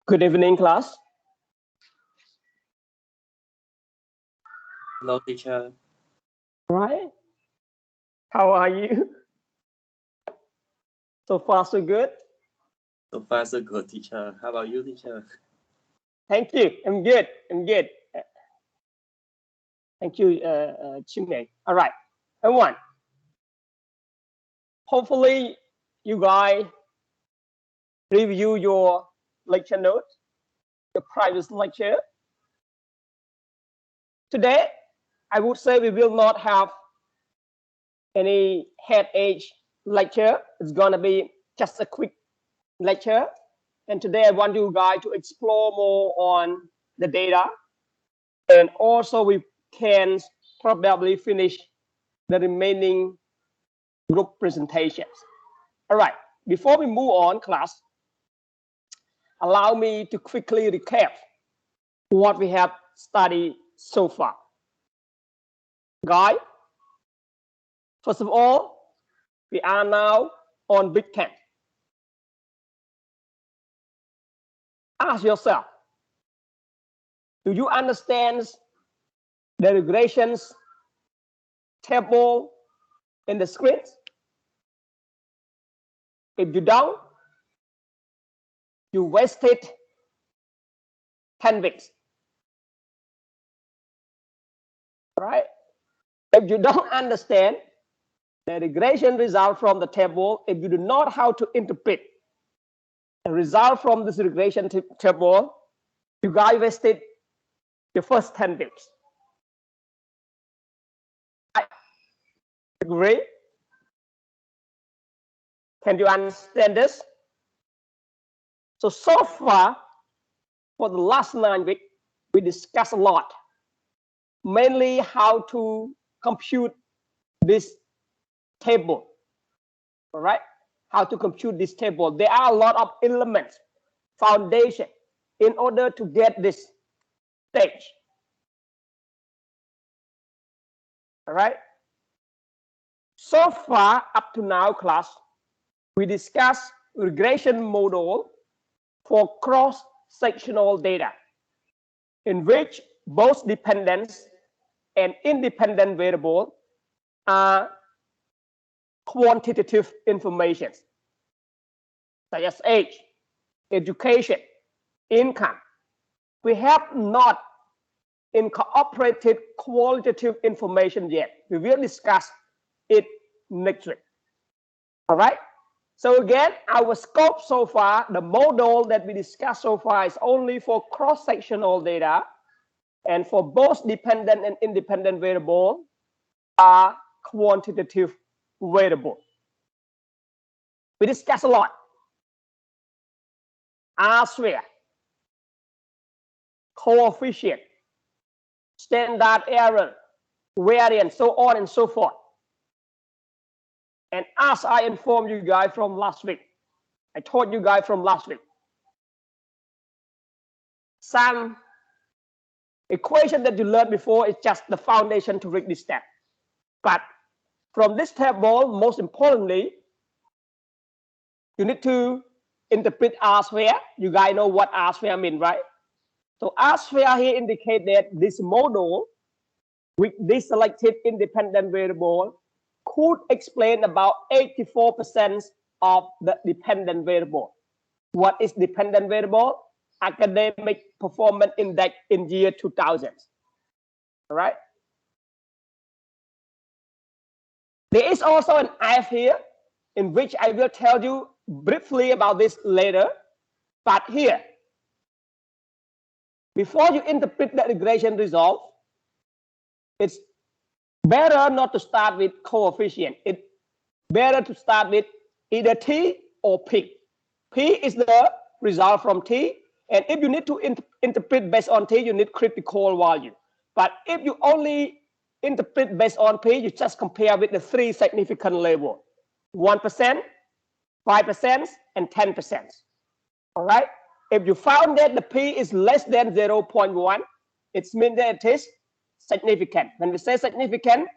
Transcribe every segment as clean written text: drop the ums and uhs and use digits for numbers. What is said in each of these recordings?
Good evening, class. Hello, teacher. Right? How are you? So far, so good. So far, so good, teacher. How about you, teacher? Thank you. I'm good. I'm good. Thank you, Chimney. All right, everyone. Hopefully, you guys review your lecture notes, the previous lecture. Today, I would say we will not have any head-age lecture. It's gonna be just a quick lecture. And today I want you guys to explore more on the data. And also we can probably finish the remaining group presentations. All right, before we move on, class, allow me to quickly recap what we have studied so far. Guys, first of all, we are now on big 10. Ask yourself, do you understand the regressions table in the screen? If you don't, you wasted 10 weeks. Right? If you don't understand the regression result from the table, if you do not know how to interpret the result from this regression table, you guys wasted the first 10 weeks. I agree? Can you understand this? So far, for the last 9 weeks, we discussed a lot, mainly how to compute this table. All right? How to compute this table. There are a lot of elements, foundation, in order to get this stage. All right? So far, up to now, class, we discussed regression model for cross-sectional data, in which both dependent and independent variables are quantitative information, such as age, education, income. We have not incorporated qualitative information yet. We will discuss it next week. All right. So again, our scope so far, the model that we discussed so far is only for cross-sectional data, and for both dependent and independent variable are quantitative variable. We discussed a lot. R-square, coefficient, standard error, variance, so on and so forth. And as I informed you guys from last week, I told you guys from last week, some equation that you learned before is just the foundation to read this step. But from this table, most importantly, you need to interpret R-square. You guys know what R-square means, right? So R-square here indicates that this model with this selected independent variable could explain about 84% of the dependent variable. What is dependent variable? Academic performance index in year 2000. All right. There is also an F here, in which I will tell you briefly about this later. But here, before you interpret the regression result, it's better not to start with coefficient. It's better to start with either T or P. P is the result from T, and if you need to interpret based on T, you need critical value. But if you only interpret based on P, you just compare with the 3 significant levels: 1%, 5%, and 10%. All right. If you found that the P is less than 0.1, it means that it is significant. When we say significant,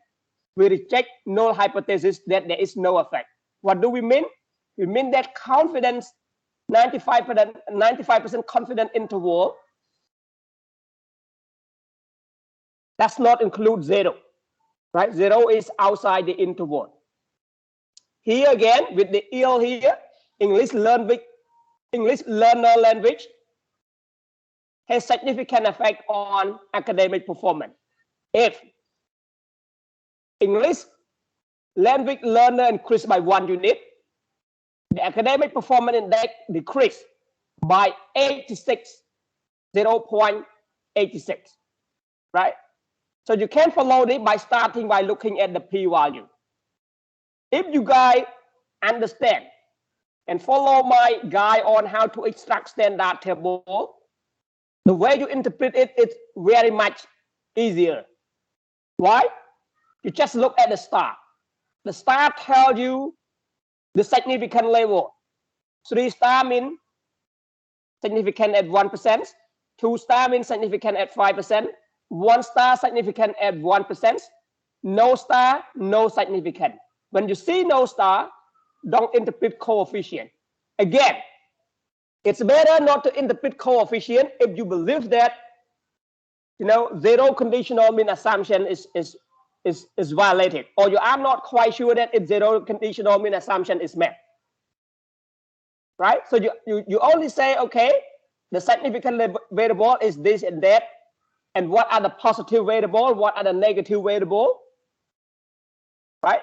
we reject null hypothesis that there is no effect. What do we mean? We mean that confidence 95% confident interval, does not include 0, right? 0 is outside the interval. Here again, with the EL here, English learner language has significant effect on academic performance. If English language learner increased by 1 unit, the academic performance index decreased by 0.86, right? So you can follow it by starting by looking at the p-value. If you guys understand and follow my guide on how to extract standard table, the way you interpret it is very much easier. Why? You just look at the star. The star tells you the significant level. 3 star means significant at 1%, 2 star means significant at 5%, 1 star significant at 1%, no star, no significant. When you see no star, don't interpret coefficient. Again, it's better not to interpret coefficient if you believe that, you know, 0 conditional mean assumption is violated, or you are not quite sure that if 0 conditional mean assumption is met. Right? So you only say, okay, the significant variable is this and that, and what are the positive variable, what are the negative variable, right?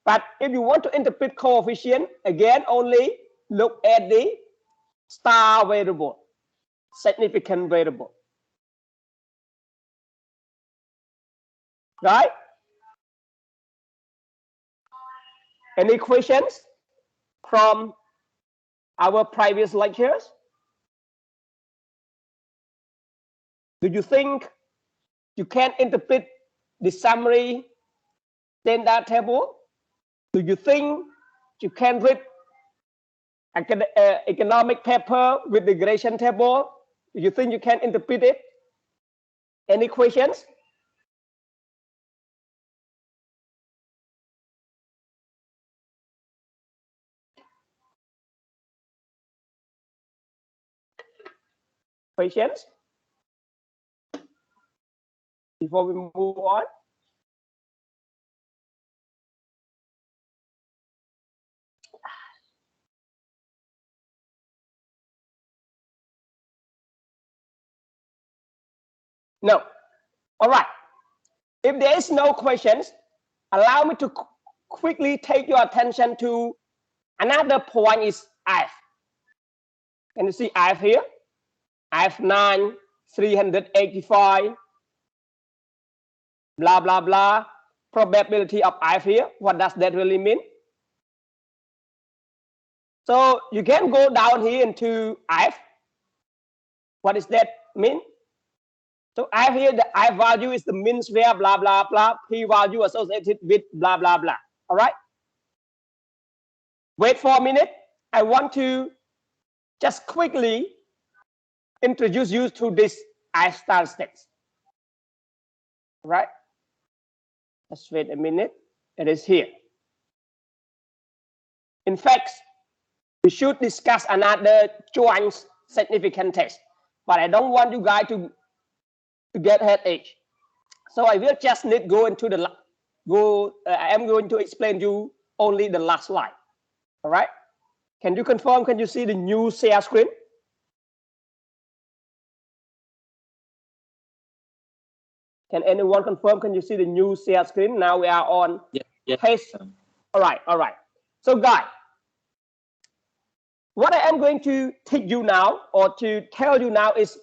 But if you want to interpret coefficient, again, only look at the star variable, significant variable. Right? Any questions from our previous lectures? Do you think you can interpret the summary standard table? Do you think you can read economic paper with the regression table? Do you think you can interpret it? Any questions? Questions? Before we move on. No. All right. If there is no questions, allow me to quickly take your attention to another point is F. Can you see F here? F9, 385, blah, blah, blah. Probability of F here. What does that really mean? So you can go down here into F. What does that mean? So I here the I value is the mean square, blah, blah, blah, P value associated with blah, blah, blah. All right. Wait for a minute. I want to just quickly introduce you to this I statistics. All right. Let's wait a minute. It is here. In fact, we should discuss another joint significant test, but I don't want you guys to get headache. So I will just need go into the I am going to explain you only the last slide. All right. Can you confirm? Can you see the new share screen? Can anyone confirm? Can you see the new share screen? Now we are on test. All right. All right. So guys, what I am going to teach you now or to tell you now is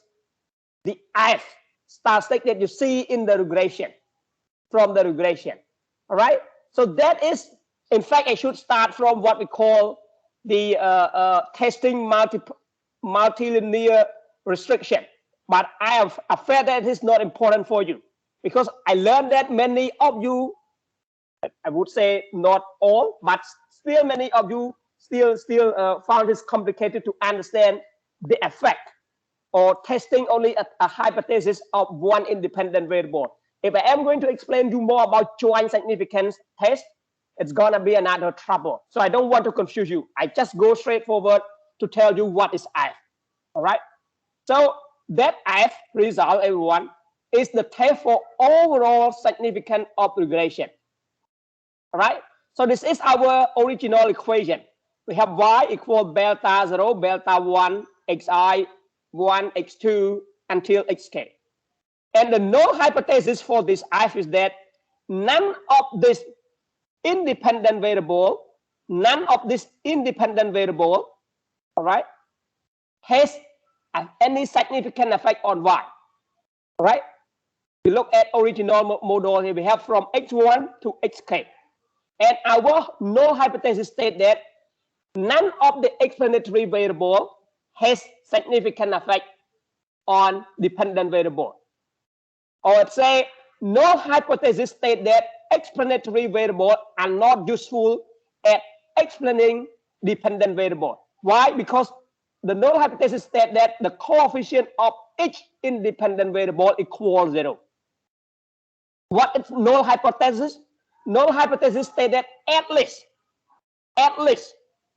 the F statistic that you see in the regression, from the regression. All right. So that is, in fact, I should start from what we call the testing multilinear restriction. But I am afraid that it is not important for you because I learned that many of you, I would say not all, but still many of you still found this complicated to understand the effect or testing only a hypothesis of one independent variable. If I am going to explain you more about joint significance test, it's gonna be another trouble. So I don't want to confuse you. I just go straight forward to tell you what is F. All right. So that F result, everyone, is the test for overall significance of regression. All right. So this is our original equation. We have y equal delta 0, delta 1, xi, 1, x2, until xk. And the null hypothesis for this F is that none of this independent variable, all right, has any significant effect on y. All right. We look at original model here. We have from x1 to xk. And our null hypothesis states that none of the explanatory variable has significant effect on dependent variable. Or let's say null hypothesis states that explanatory variables are not useful at explaining dependent variable. Why? Because the null hypothesis states that the coefficient of each independent variable equals 0. What is null hypothesis? Null hypothesis states that at least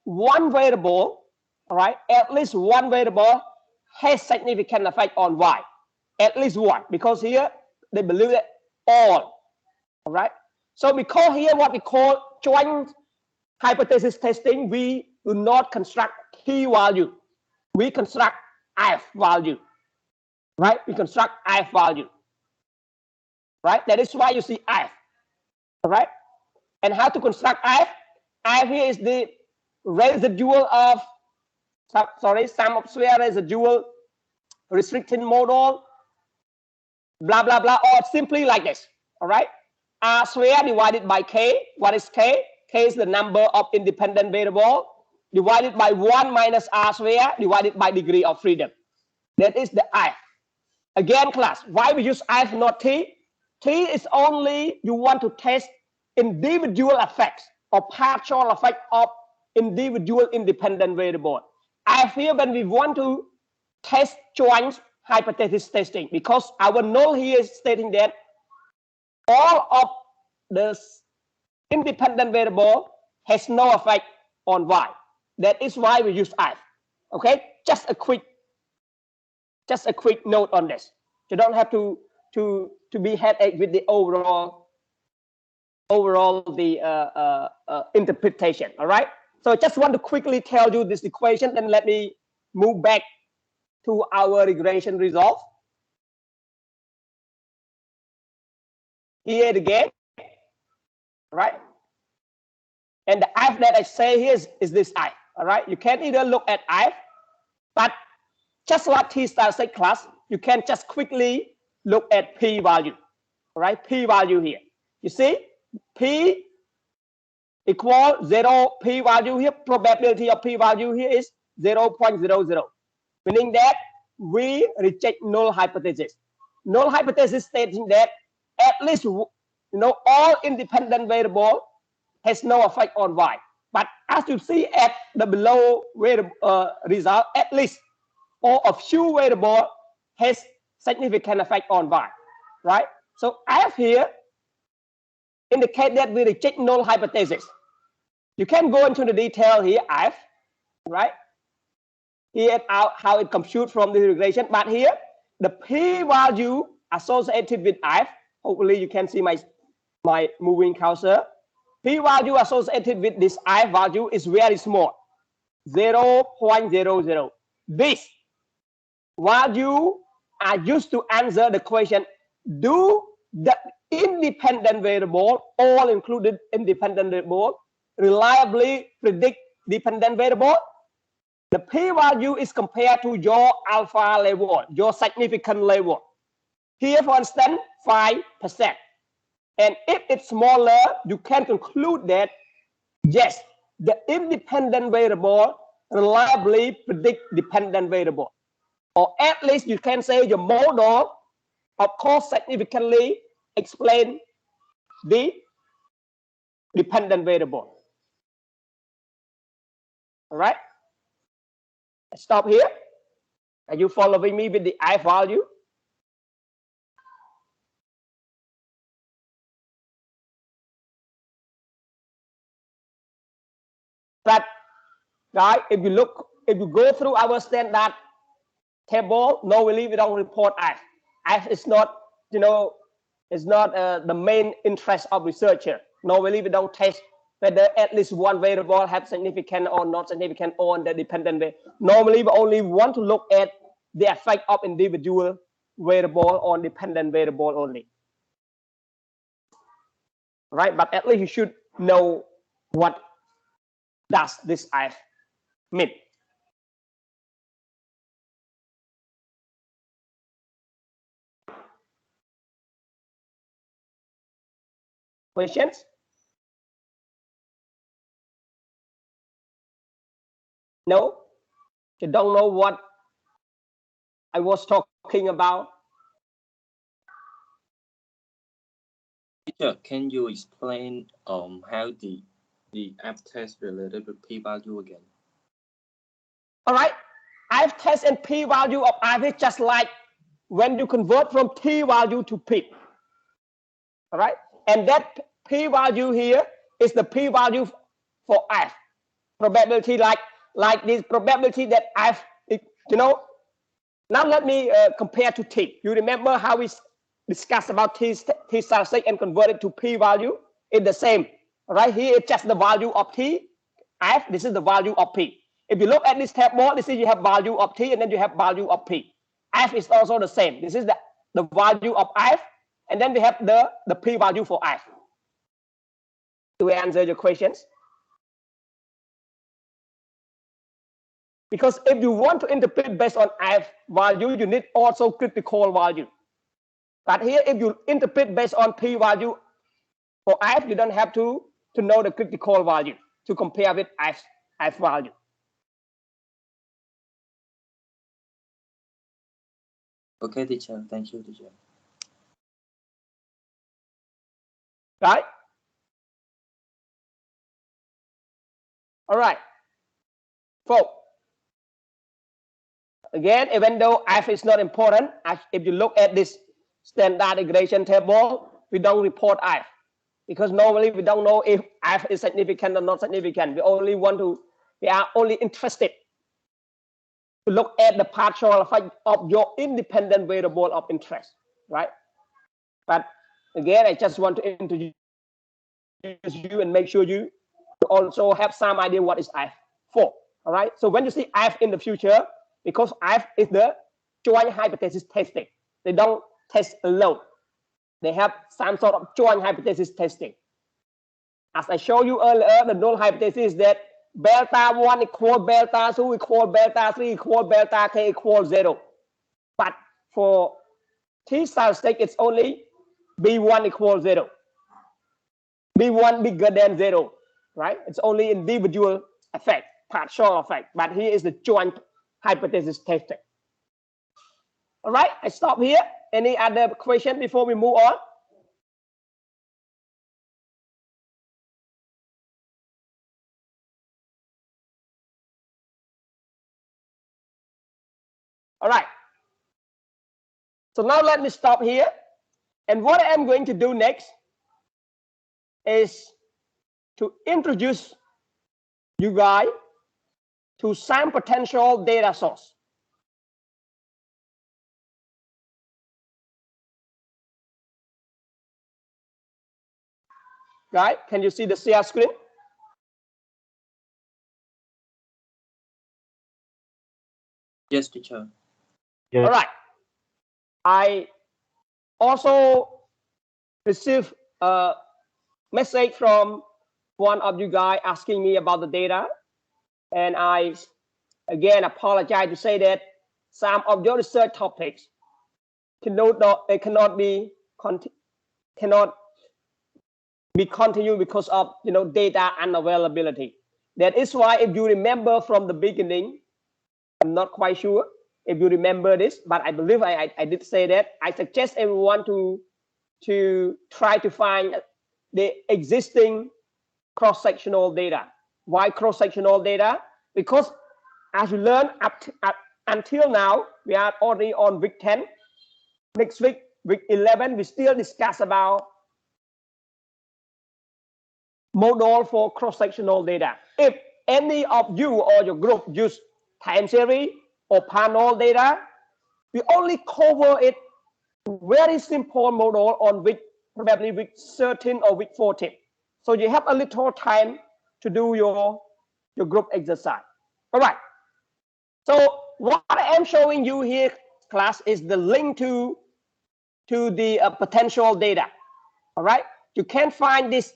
one variable, all right, at least one variable has significant effect on y. At least one, because here they believe that all right. So because here what we call joint hypothesis testing, we do not construct key value. We construct F value, right? We construct F value, right? That is why you see F, all right? And how to construct F? F here is the residual of, sum of sphere residual restricted model, blah, blah, blah, or simply like this, all right? R square divided by K. What is K? K is the number of independent variable divided by 1 minus R square divided by degree of freedom. That is the F. Again, class, why we use F, not T? T is only you want to test individual effects or partial effect of individual independent variable. F here when we want to test joint hypothesis testing, because our null here is stating that all of the independent variable has no effect on y. That is why we use F. Okay, just a quick note on this. You don't have to be headache with the overall interpretation. All right. So I just want to quickly tell you this equation, and let me move back to our regression result. Here again, right? And the F that I say here is this F. All right. You can either look at F, but just like T-star said, class, you can just quickly look at P value. All right. P value here. You see, P equal 0. P value here, probability of P value here is 0.00, meaning that we reject null hypothesis. Null hypothesis stating that at least all independent variable has no effect on y. But as you see at the below result, at least or a few variable has significant effect on y, right? So F here indicate that we reject null hypothesis. You can go into the detail here, F, right? Here how it computes from the regression, but here the P value associated with F, hopefully you can see my moving cursor. P value associated with this F value is very small, 0.00. This value are used to answer the question, do the independent variable, all included independent variable, reliably predict dependent variable? The P value is compared to your alpha level, your significant level. Here, for instance, 5%. And if it's smaller, you can conclude that, yes, the independent variable reliably predict dependent variable. Or at least you can say your model, of course, significantly explain the dependent variable. All right? Stop here. Are you following me with the F value? But guys, if you look if you go through our standard table, normally we don't report F. F is not, it's not the main interest of researcher. Normally we don't test whether at least one variable have significant or not significant on the dependent variable. Normally we only want to look at the effect of individual variable on dependent variable only. Right, but at least you should know what does this F mean. Questions? No? You don't know what I was talking about? Teacher, can you explain how the F test related with p-value again? All right, F test and p-value of F is just like when you convert from t-value to p. All right, and that p-value here is the p-value for F. Probability like this probability that F, Now let me compare to t. You remember how we discussed about t statistic and convert it to p-value? It's the same. Right here, it's just the value of t. F, this is the value of p. If you look at this table, this is you have value of t and then you have value of p. F is also the same. This is the value of F, and then we have the p-value for F. Do we answer your questions? Because if you want to interpret based on F value, you need also critical value. But here, if you interpret based on p value for F, you don't have to know the critical value to compare with F value. Okay, teacher. Thank you, teacher. Right? All right. So, again, even though F is not important, if you look at this standard deviation table, we don't report F. Because normally we don't know if F is significant or not significant. We are only interested to look at the partial effect of your independent variable of interest, right? But again, I just want to introduce you and make sure you also have some idea what is F for, all right? So when you see F in the future, because F is the joint hypothesis testing, they don't test alone. They have some sort of joint hypothesis testing. As I showed you earlier, the null hypothesis is that beta 1 equal beta 2 equal beta 3 equal beta k equal 0. But for t statistic, it's only b1 equals 0. b1 bigger than 0, right? It's only individual effect, partial effect. But here is the joint hypothesis testing. All right, I stop here. Any other question before we move on? All right. So now let me stop here. And what I'm going to do next is to introduce you guys to some potential data source. Right? Can you see the share screen? Yes, teacher. Yes. All right. I also received a message from one of you guys asking me about the data. And I, again, apologize to say that some of your research topics cannot be continued because of data unavailability. That is why, if you remember from the beginning, I'm not quite sure if you remember this, but I believe I did say that I suggest everyone to try to find the existing cross-sectional data. Why cross-sectional data? Because as you learn until now, we are already on week 10. Next week, week 11, we still discuss about model for cross-sectional data. If any of you or your group use time series or panel data, we only cover it very simple model on week, probably week 13 or week 14. So you have a little time to do your group exercise. All right. So what I am showing you here, class, is the link to the potential data. All right. You can find this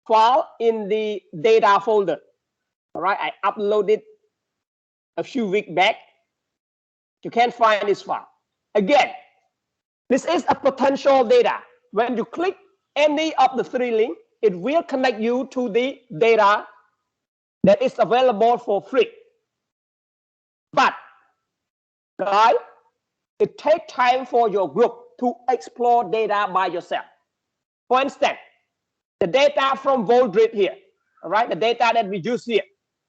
file in the data folder. All right. I uploaded a few weeks back. You can find this file. Again, this is a potential data. When you click any of the three links, it will connect you to the data that is available for free. But, guys, it takes time for your group to explore data by yourself. For instance, the data from Voldrit here, all right, the data that we use here.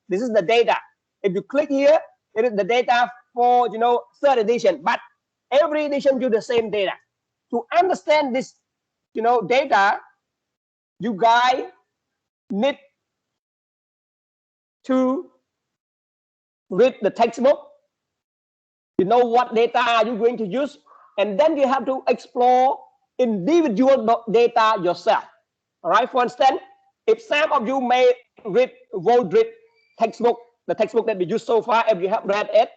This is the data. If you click here, it is the data for, third edition, but every edition use the same data. To understand this, data, you guys need to read the textbook. You know what data are you going to use, and then you have to explore individual data yourself. All right. For instance, if some of you may read Voldrit textbook, the textbook that we use so far, if you have read it,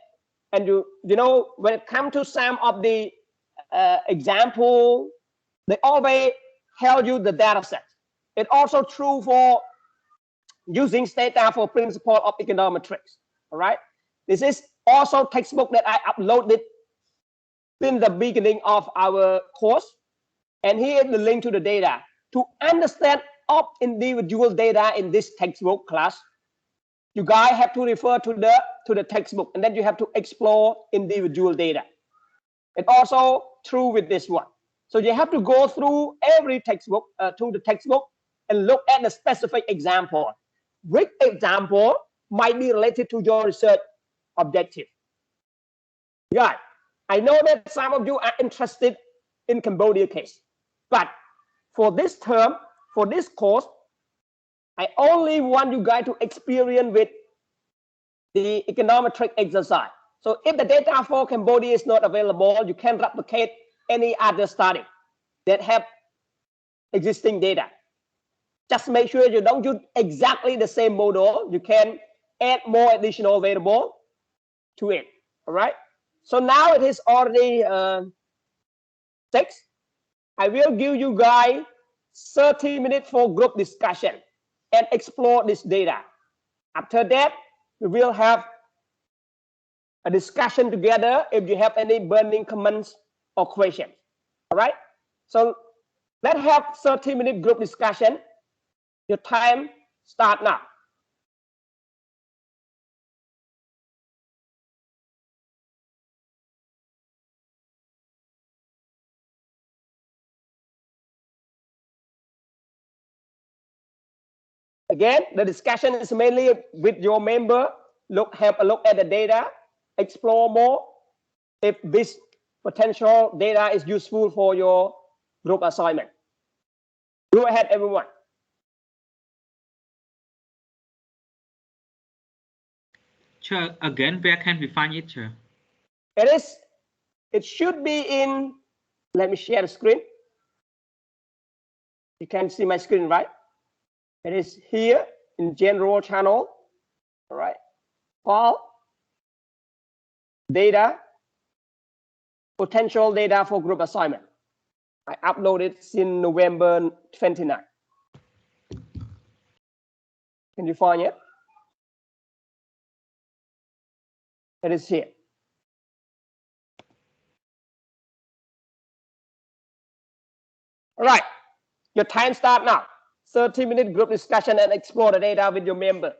and you know when it comes to some of the example, they always tell you the data set. It's also true for using data for principle of econometrics. All right. This is also textbook that I uploaded in the beginning of our course. And here is the link to the data. To understand of individual data in this textbook class, you guys have to refer to the textbook, and then you have to explore individual data. It's also true with this one. So you have to go through every textbook, to the textbook, and look at the specific example. Which example might be related to your research objective. Yeah, I know that some of you are interested in Cambodia case, but for this term, for this course, I only want you guys to experience with the econometric exercise. So if the data for Cambodia is not available, you can replicate any other study that have existing data. Just make sure you don't use exactly the same model. You can add more additional variable to it. All right. So now it is already 6. I will give you guys 30 minutes for group discussion and explore this data. After that, we will have a discussion together if you have any burning comments or questions. All right. So let's have 30-minute group discussion. Your time start now. Again, the discussion is mainly with your member. Have a look at the data, explore more if this potential data is useful for your group assignment. Go ahead, everyone. Sir, again, where can we find it, sir? It should be in, let me share the screen. You can see my screen, right? It is here in general channel. All right. File, data, potential data for group assignment. I uploaded in November 29. Can you find it? It is here. All right. Your time start now. 30-minute group discussion and explore the data with your member.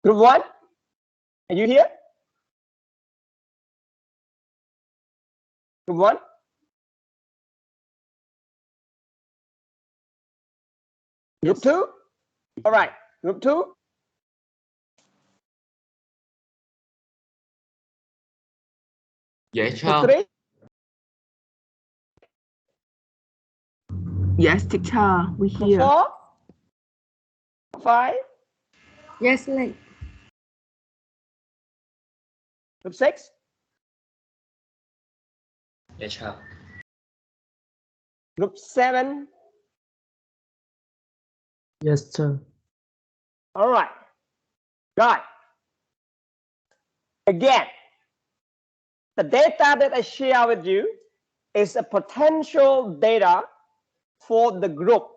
Group 1, are you here? Group 1? Group 2? All right. Group 2? Yes, Group sir. 3? Yes, teacher, we Group hear. 4? 5? Yes, like. Group 6? Yes, sir. Group 7? Yes, sir. All right. Right. Again, the data that I share with you is a potential data for the group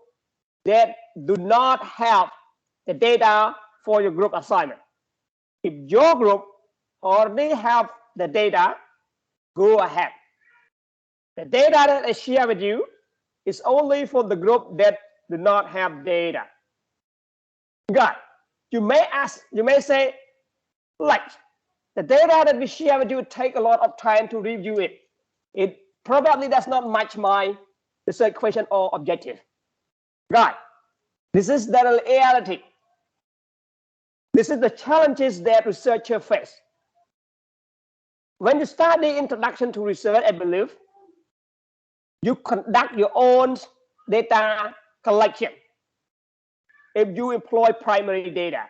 that do not have the data for your group assignment. If your group already have the data, go ahead. The data that I share with you is only for the group that do not have data. Good. You may ask, you may say, like, the data that we share with you take a lot of time to review it. It probably does not match my research question or objective. Right. This is the reality. This is the challenges that researchers face. When you study introduction to research, I believe, you conduct your own data collection if you employ primary data.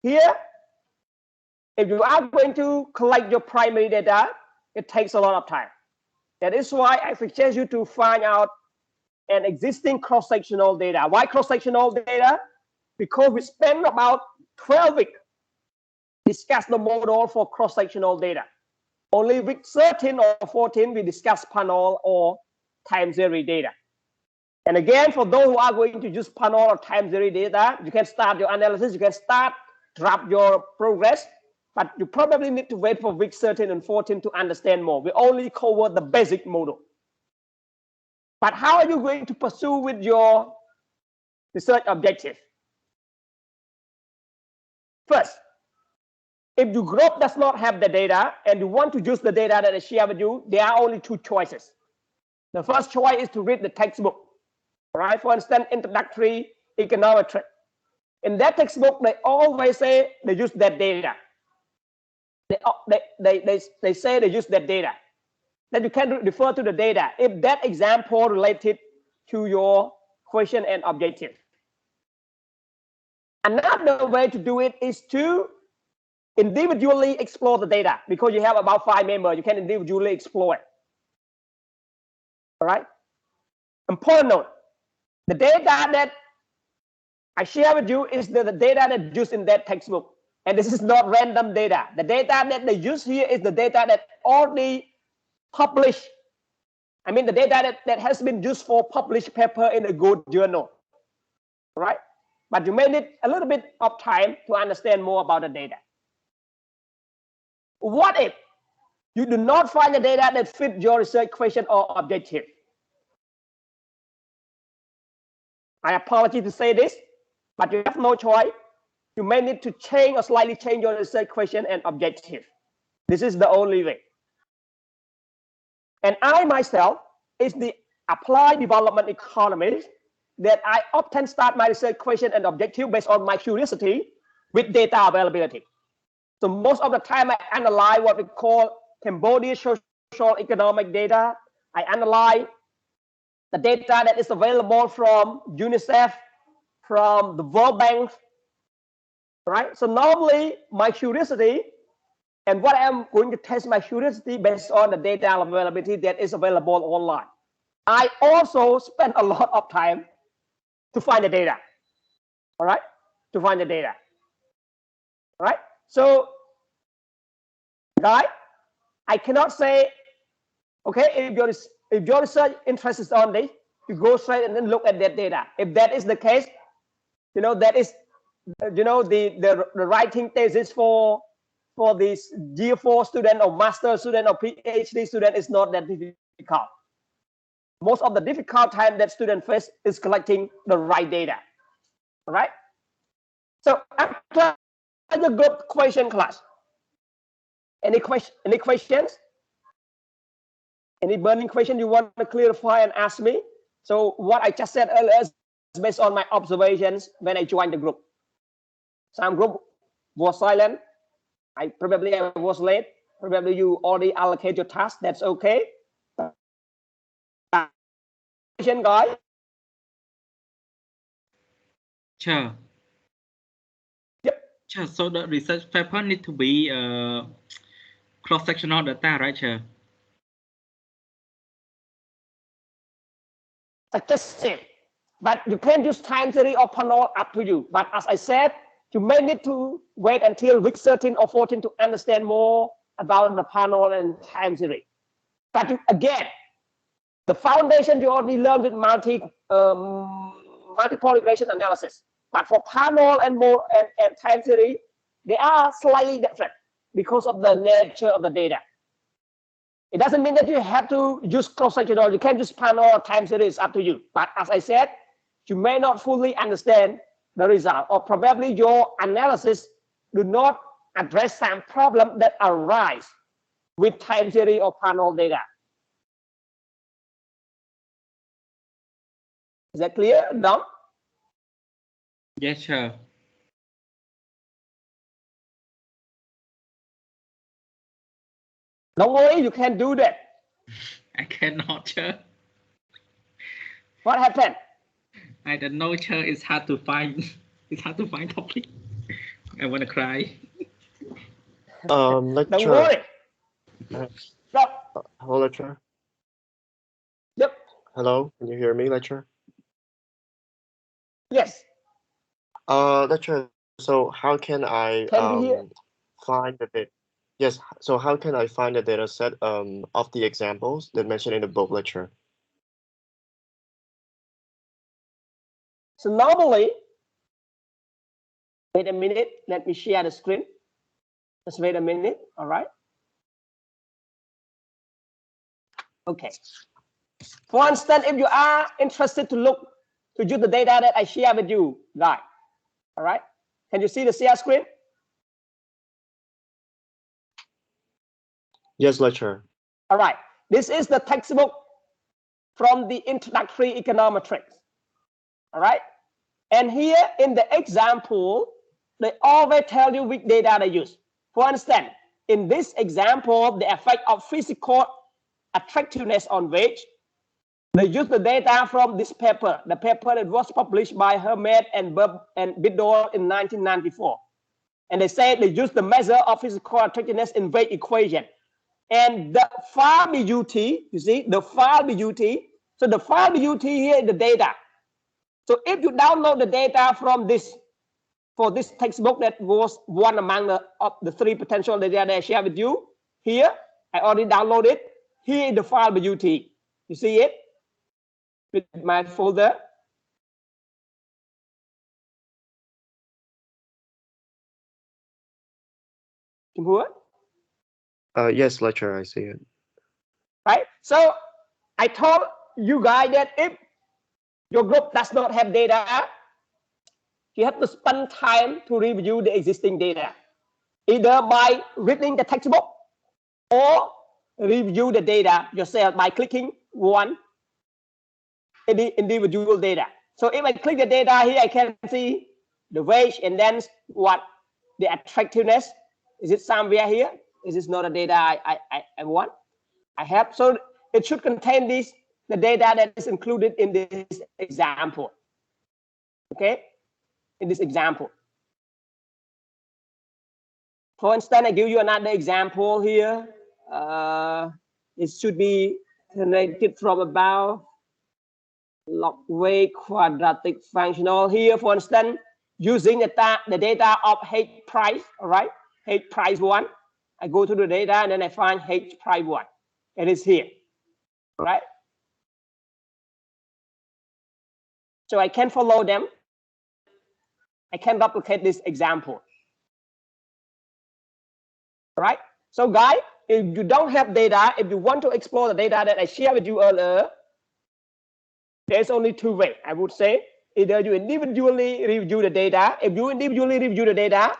Here, if you are going to collect your primary data, it takes a lot of time. That is why I suggest you to find out an existing cross-sectional data. Why cross-sectional data? Because we spend about 12 weeks discuss the model for cross-sectional data. Only week 13 or 14 we discuss panel or time series data. And again, for those who are going to use panel or time series data, you can start your analysis, you can start drop your progress, but you probably need to wait for week 13 and 14 to understand more. We only cover the basic model. But how are you going to pursue with your research objective? First, if your group does not have the data and you want to use the data that I share with you, there are only two choices. The first choice is to read the textbook. Right? For instance, introductory econometry. In that textbook, they always say they use that data. They say they use that data. Then you can refer to the data if that example related to your question and objective. Another way to do it is to individually explore the data, because you have about 5 members, you can individually explore it. All right? Important note, the data that I share with you is the data that used in that textbook. And this is not random data. The data that they use here is the data that already published. I mean, the data that has been used for published paper in a good journal. Right? But you may need a little bit of time to understand more about the data. What if you do not find the data that fit your research question or objective? I apologize to say this, but you have no choice. You may need to change or slightly change your research question and objective. This is the only way. And I myself is the applied development economist that I often start my research question and objective based on my curiosity with data availability. So most of the time I analyze what we call Cambodia social economic data. I analyze the data that is available from UNICEF, from the World Bank, right? So normally my curiosity and what I'm going to test my curiosity based on the data availability that is available online. I also spend a lot of time to find the data, all right? To find the data, all right? So, guys, I cannot say, okay, if your research interest is on this, you go straight and then look at that data. If that is the case, you know, that is, you know, the writing thesis for this year 4 student or master student or PhD student is not that difficult. Most of the difficult time that student face is collecting the right data. All right. So after the group question class. Any questions? Any burning question you want to clarify and ask me? So what I just said earlier is based on my observations when I joined the group. Some group was silent. I was late. Probably you already allocate your task. That's okay. Question, guys. Sure. Yep. Sure. So the research paper need to be cross-sectional data, right, Chair? Suggestive, but you can use time series or panel, up to you. But as I said, you may need to wait until week 13 or 14 to understand more about the panel and time series. But again, the foundation you already learned with multiple regression analysis. But for panel and more and time series, they are slightly different because of the nature of the data. It doesn't mean that you have to use cross-sectional. You can use panel or time series, up to you. But as I said, you may not fully understand the result, or probably your analysis do not address some problem that arise with time series or panel data. Is that clear, Dom? Yes, sure. Don't worry, you can do that. I cannot, Chair. What happened? I don't know, Chair. It's hard to find. It's hard to find topic. I want to cry. Don't Lecturer. worry. Hello, lecturer. Yep. Hello, can you hear me, lecturer? Yes. Lecturer. So how can I find the data? Yes. So how can I find the data set of the examples that mentioned in the book, lecturer? So normally, wait a minute. Let me share the screen. Just wait a minute. All right. Okay. For instance, if you are interested to look to use the data that I share with you, guys. All right. Can you see the share screen? Yes, lecturer. All right. This is the textbook from the introductory econometrics. All right. And here in the example, they always tell you which data they use. For instance, in this example, the effect of physical attractiveness on wage, they use the data from this paper, the paper that was published by Hermet and Bidor in 1994. And they say they use the measure of physical attractiveness in wage equation. And the file BUT, you see, the file BUT. So the file BUT here is the data. So if you download the data from this, for this textbook that was one among the three potential data that I share with you, here, I already downloaded. Here is the file BUT. You see it? With my folder. Yes, lecturer, I see it. Right? So I told you guys that if your group does not have data, you have to spend time to review the existing data, either by reading the textbook or review the data yourself by clicking one individual data. So if I click the data here, I can see the wage and then what the attractiveness. Is it somewhere here? Is this not the data I want? I have. So it should contain this, the data that is included in this example. Okay, in this example. For instance, I give you another example here. It should be generated from about log weight quadratic functional here, for instance, using the data of H price, all right? H price 1. I go to the data and then I find H price 1. It is here, all right? So I can follow them. I can replicate this example. All right? So guys, if you don't have data, if you want to explore the data that I shared with you earlier, there's only two ways, I would say. Either you individually review the data. If you individually review the data,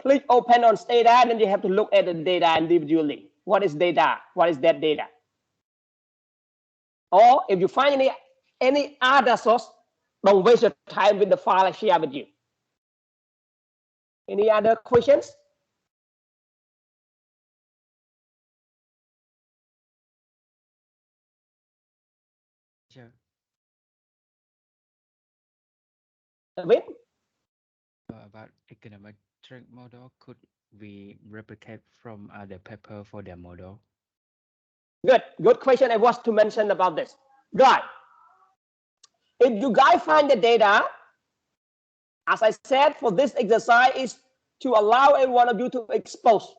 click open on data, and then you have to look at the data individually. What is data? What is that data? Or if you find any other source, don't waste your time with the file I share with you. Any other questions? Sure. David? About econometric model, could we replicate from other paper for their model? Good question. I was to mention about this. Guys, if you guys find the data, as I said, for this exercise is to allow every one of you to expose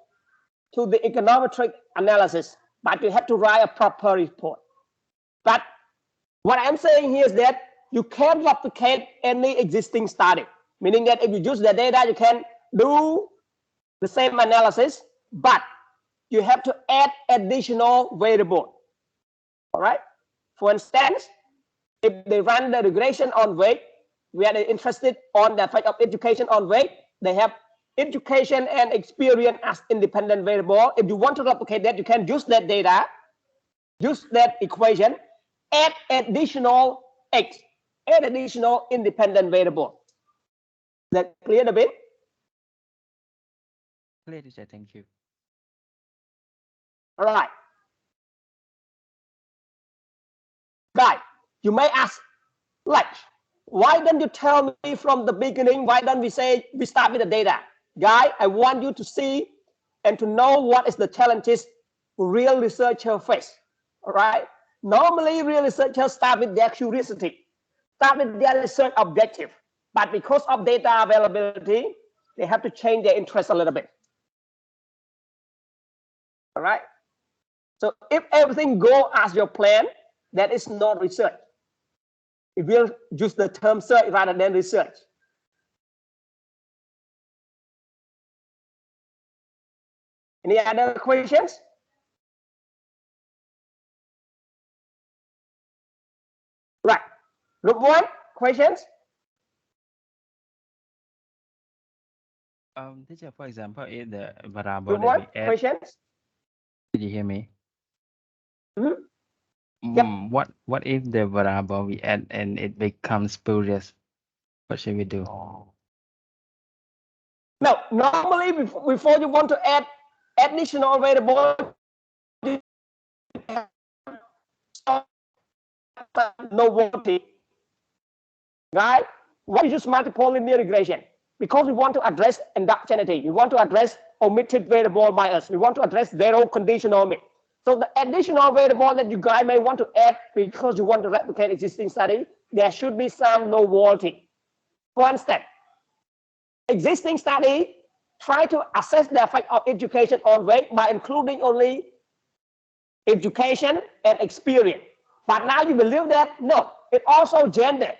to the econometric analysis, but you have to write a proper report. But what I'm saying here is that you can replicate any existing study, meaning that if you use the data, you can do the same analysis, but you have to add additional variable. All right. For instance, if they run the regression on weight, we are interested on the effect of education on weight. They have education and experience as independent variable. If you want to replicate that, you can use that data, use that equation, add additional x, add additional independent variable. Is that clear a bit? Clear, teacher. Thank you. All right. Guys, you may ask, like, why don't you tell me from the beginning? Why don't we say we start with the data? Guy, I want you to see and to know what is the challenges real researchers face. All right. Normally, real researchers start with their curiosity, start with their research objective. But because of data availability, they have to change their interest a little bit. All right. So if everything goes as your plan, that is not research. It will use the term search rather than research. Any other questions? Right. Group 1, questions? Teacher, for example, if the variable Group that 1, we add, questions? did you hear me? Yep. What if the variable we add and it becomes spurious? What should we do? Now, normally before you want to add additional variable, you have novelty. Right? Why use multiple linear regression? Because we want to address endogeneity. We want to address omitted variable bias. We want to address zero condition omit. So the additional variable that you guys may want to add because you want to replicate existing study, there should be some novelty. For instance, existing study try to assess the effect of education on weight by including only education and experience. But now you believe that no, it also gender,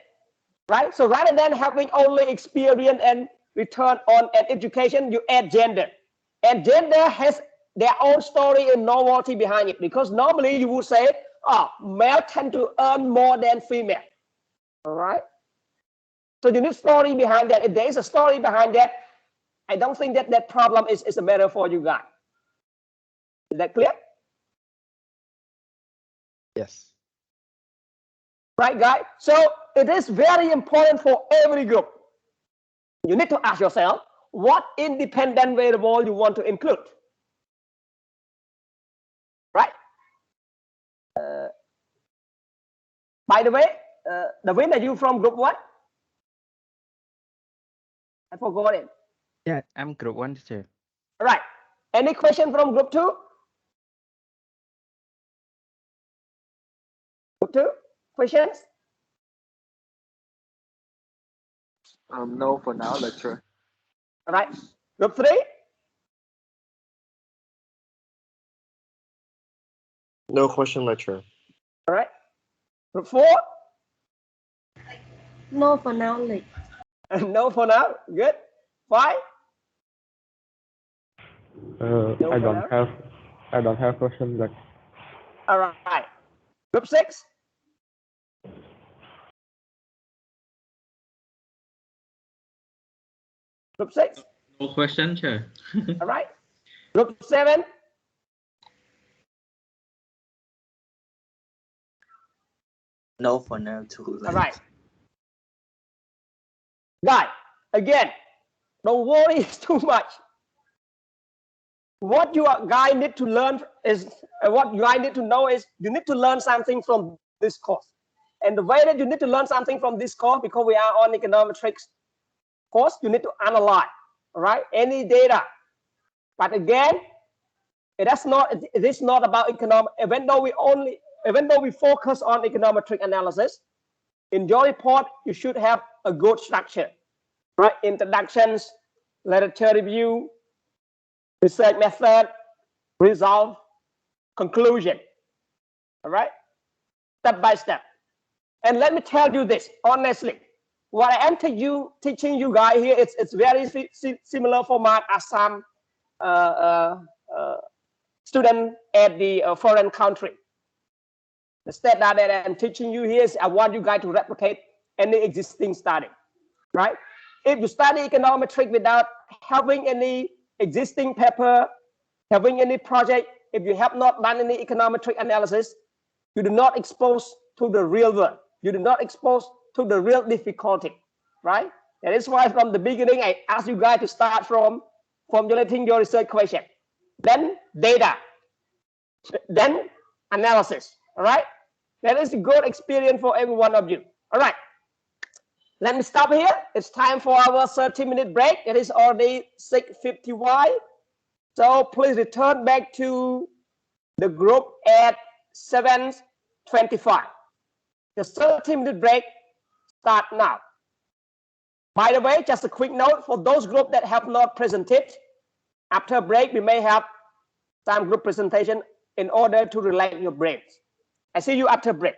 right? So rather than having only experience and return on an education, you add gender. And gender has their own story and novelty behind it, because normally you would say, oh, male tend to earn more than female. All right. So you need story behind that. If there is a story behind that, I don't think that that problem is a matter for you guys. Is that clear? Yes. Right, guys? So it is very important for every group. You need to ask yourself, what independent variable you want to include? Right? By the way, David, are you from group 1? I forgot it. Yeah, I'm group 1, teacher. All right. Any question from group 2? Group 2? Questions? No, for now, lecturer. All right. Group 3? No question, lecturer. All right. Group 4? No for now, like. No for now. Good. 5? No I for now. don't have questions. Like, All right. Group 6? Group 6? No question, sir. All right. Group 7. No for now, too late. All right. Guys, again, don't worry too much. What you guys need to learn is, what you guys need to know is, you need to learn something from this course. And the way that you need to learn something from this course, because we are on econometrics course, you need to analyze, all right, any data. But again, it is not about economic, even though we focus on econometric analysis, in your report, you should have a good structure, right? Introductions, literature review, research method, result, conclusion, all right? Step by step. And let me tell you this, honestly, what I am teaching you guys here, it's very similar format as some student at the foreign country. The step that I'm teaching you here is I want you guys to replicate any existing study, right? If you study econometric without having any existing paper, having any project, if you have not done any econometric analysis, you do not expose to the real world. You do not expose to the real difficulty, right? That is why from the beginning, I asked you guys to start from formulating your research question, then data, then analysis, all right? That is a good experience for every one of you. All right, let me stop here. It's time for our 30-minute break. It is already 6:50. So please return back to the group at 7:25. The 30-minute break start now. By the way, just a quick note for those groups that have not presented, after break, we may have some group presentation in order to relax your brains. I see you after break.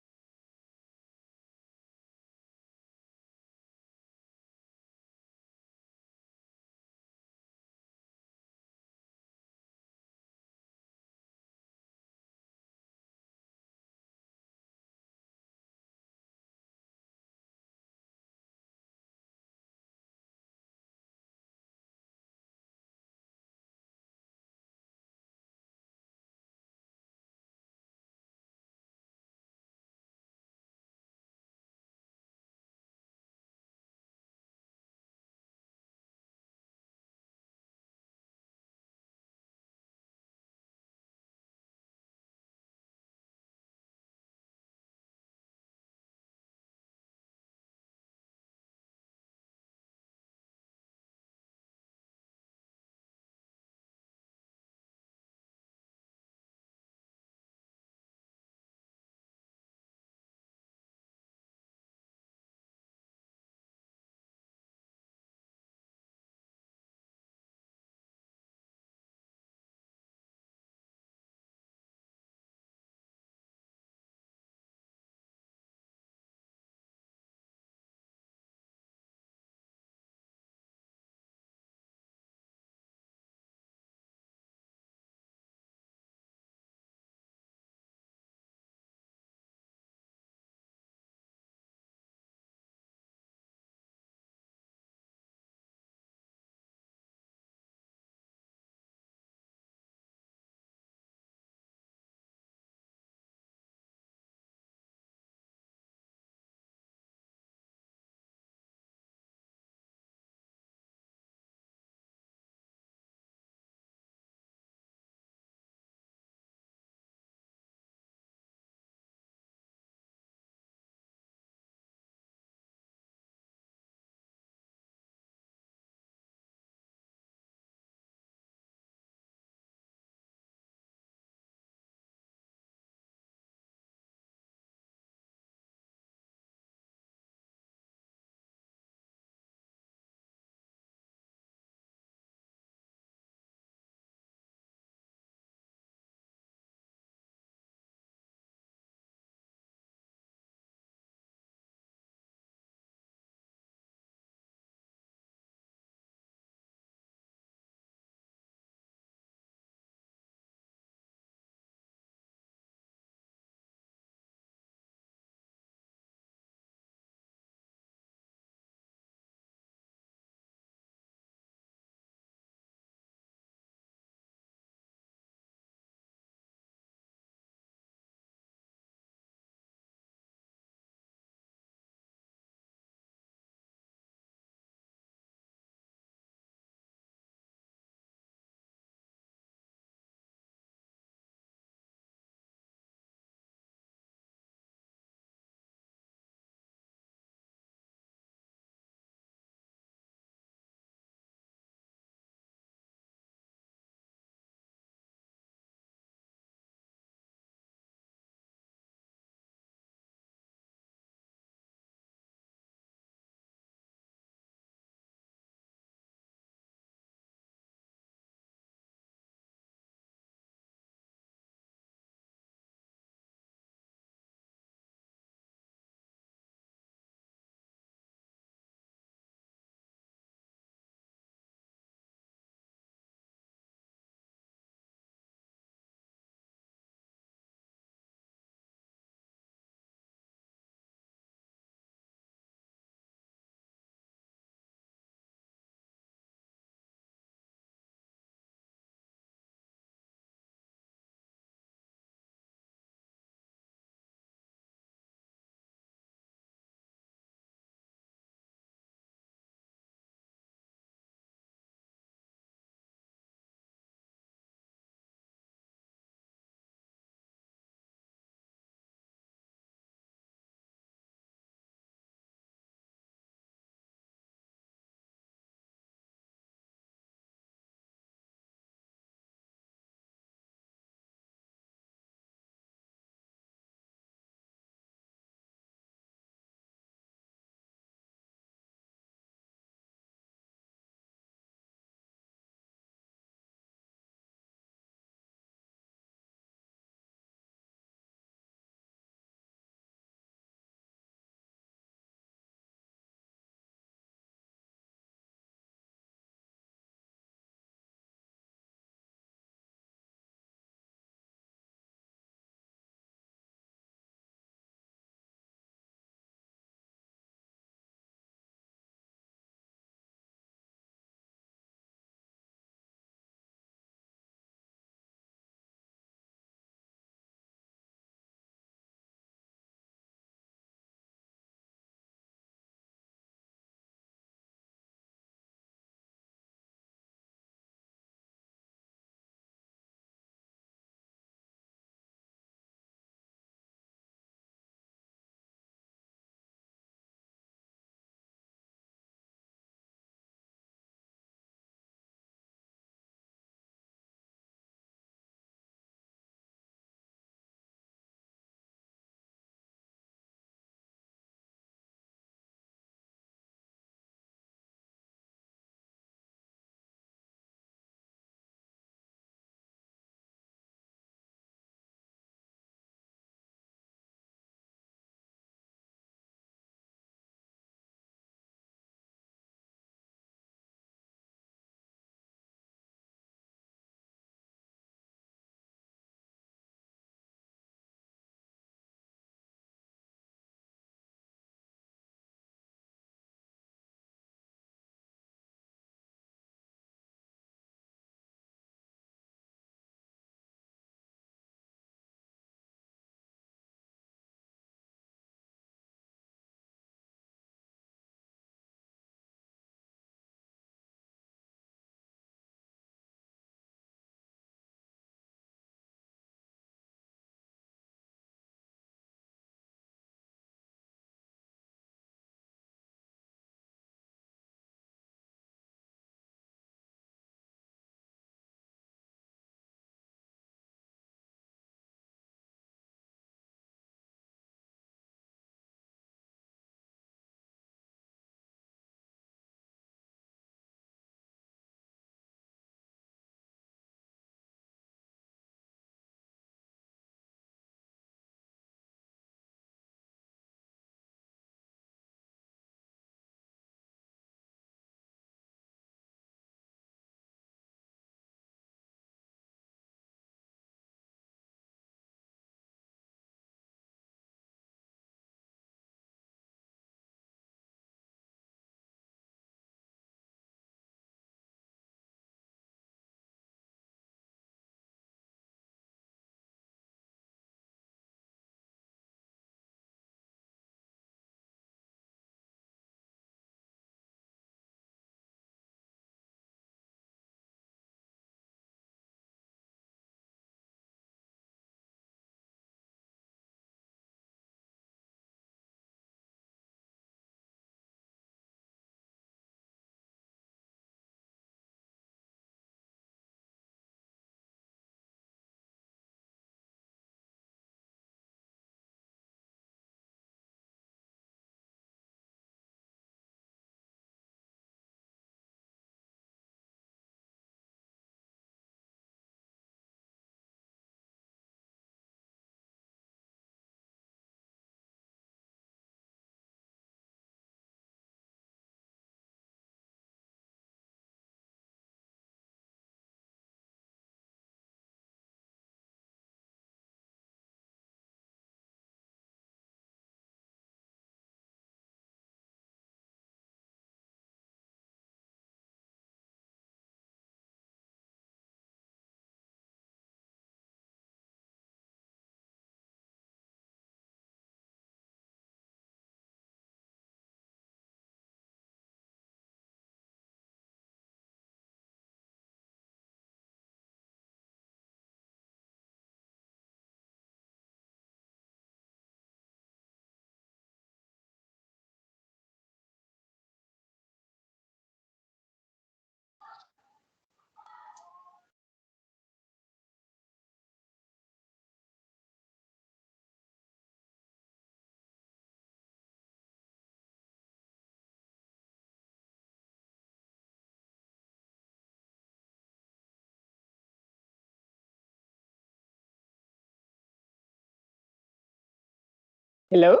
Hello?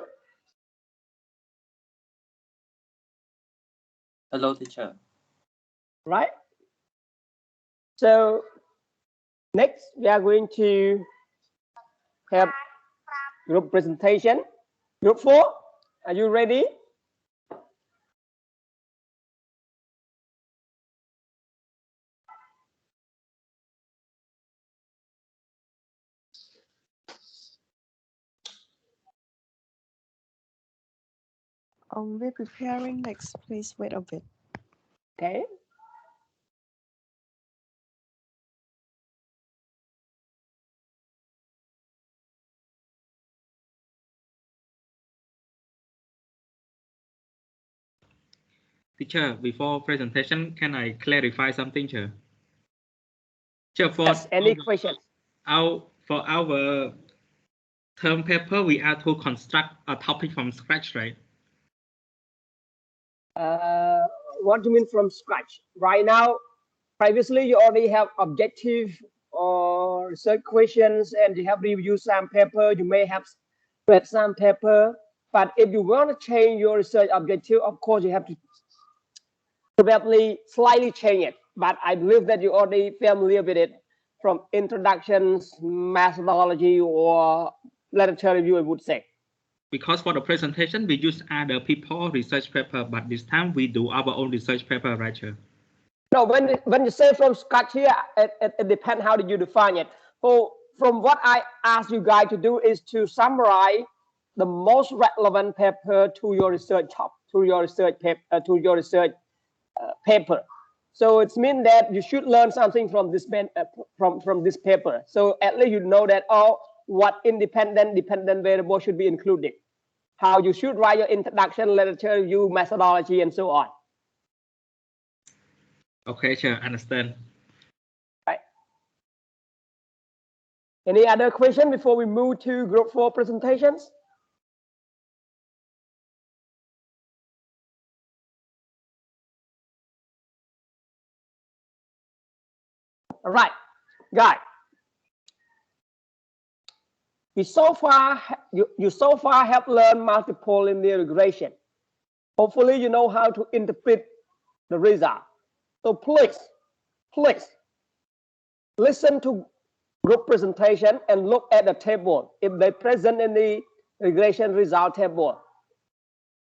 Hello, teacher. Right? So next we are going to have group presentation. Group 4, are you ready? We're preparing next. Please wait a bit. Okay. Teacher, before presentation, can I clarify something, sir? Sir, for Yes, any questions? For our term paper, we are to construct a topic from scratch, right? What do you mean from scratch? Right now, previously you already have objective or research questions and you have reviewed some paper. You may have read some paper, but if you want to change your research objective, of course you have to probably slightly change it. But I believe that you already familiar with it from introductions, methodology, or literature review, I would say. Because for the presentation, we use other people research paper, but this time we do our own research paper, right, sir? No, when you say from scratch here, it depends how do you define it. So from what I ask you guys to do is to summarize the most relevant paper to your research paper. So it's mean that you should learn something from this from this paper. So at least you know that what independent dependent variable should be included, how you should write your introduction, literature review, methodology, and so on. Okay, sure, understand. Right. Any other question before we move to group 4 presentations? All right, guys. You so far have learned multiple linear regression. Hopefully, you know how to interpret the result. So please listen to group presentation and look at the table. If they present any regression result table,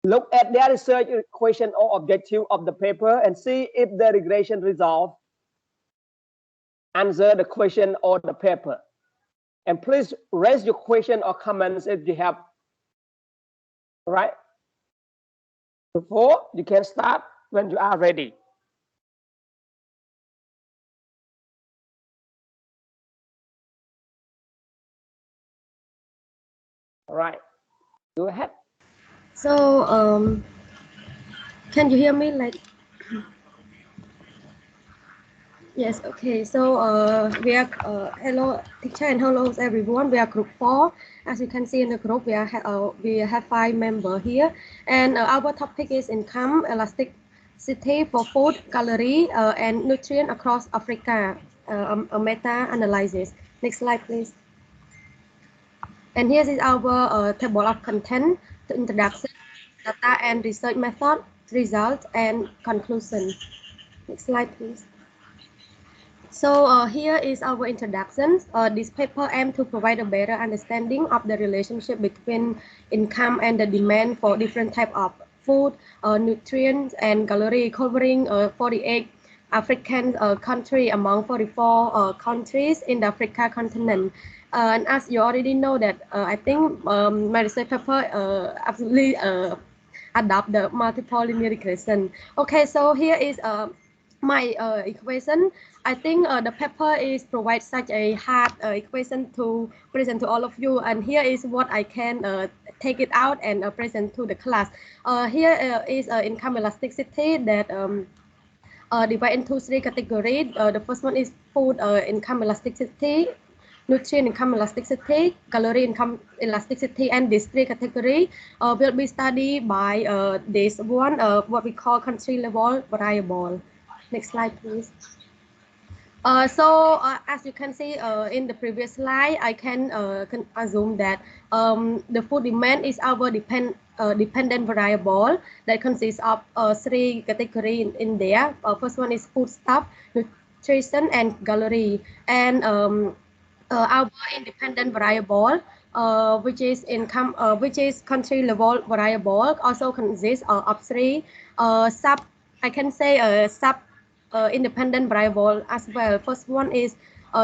look at their research equation or objective of the paper and see if the regression result answer the question or the paper. And please raise your question or comments if you have. All right. Before you can start when you are ready. All right. Go ahead. So, can you hear me? Yes, okay. So we are hello teacher and hello everyone. We are group 4. As you can see in the group, we have 5 members here, and our topic is income elasticity for food, calorie, and nutrient across Africa. A meta analysis. Next slide, please. And here is our table of content: the introduction, data and research method, results, and conclusion. Next slide, please. So here is our introduction. This paper aims to provide a better understanding of the relationship between income and the demand for different types of food, nutrients, and calorie, covering 48 African countries among 44 countries in the Africa continent. And as you already know that, I think my research paper absolutely adopt the multiple linear regression. Okay, so here is my equation. I think the paper is provide such a hard equation to present to all of you, and here is what I can take it out and present to the class. Here is income elasticity that divided into 3 categories. The first one is food income elasticity, nutrient income elasticity, calorie income elasticity, and these 3 categories will be studied by this one, what we call country level variable. Next slide, please. As you can see in the previous slide, I can assume that the food demand is our dependent variable that consists of three categories in there. First one is food stuff, nutrition, and gallery. And our independent variable, which is income, which is country level variable, also consists of three sub. I can say sub independent variable as well. First one is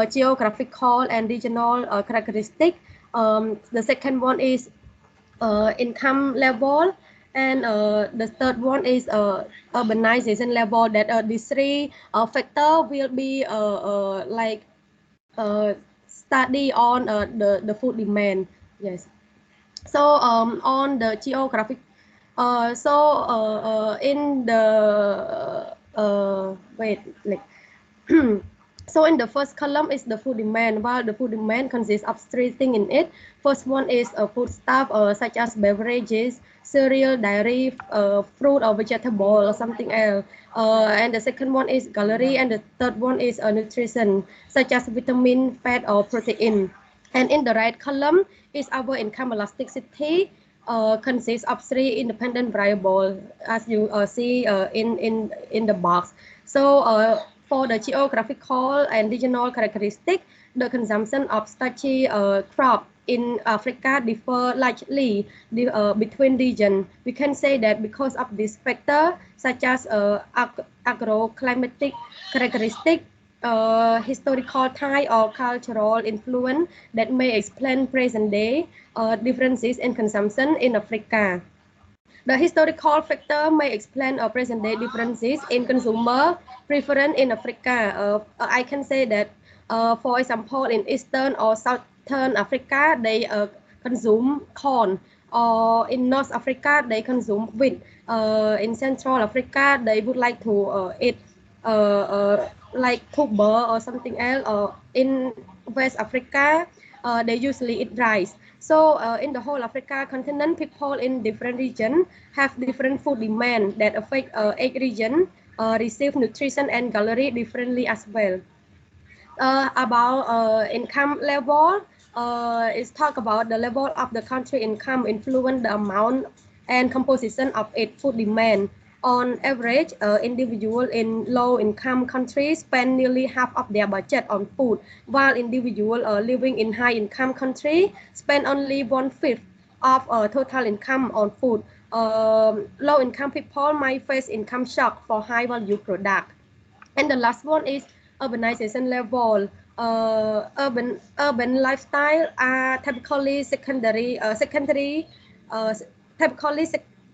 geographical and regional characteristic. The second one is income level, and the third one is urbanization level. That these three factor will be like study on the food demand. Yes. So on the geographic, in the wait, like so in the first column is the food demand, while the food demand consists of three things in it. First one is food stuff such as beverages, cereal, dairy, fruit or vegetable or something else. And the second one is gallery, and the third one is nutrition such as vitamin, fat or protein. And in the right column is our income elasticity, consists of three independent variables, as you see in the box. So for the geographical and regional characteristic, the consumption of starchy crop in Africa differ largely between regions. We can say that because of this factor, such as agroclimatic characteristic, historical tie or cultural influence that may explain present-day differences in consumption in Africa. The historical factor may explain present-day differences in consumer preference in Africa. I can say that, for example, in Eastern or Southern Africa, they consume corn. Or in North Africa, they consume wheat. In Central Africa, they would like to eat like tuber or something else. In West Africa, they usually eat rice. So in the whole Africa continent, people in different regions have different food demand that affect each region receive nutrition and gallery differently as well. About income level, it's talk about the level of the country income influence the amount and composition of its food demand. On average, individuals in low-income countries spend nearly half of their budget on food, while individuals living in high-income countries spend only one-fifth of total income on food. Low-income people might face income shock for high-value products. And the last one is urbanization level. Urban lifestyle are typically uh, typically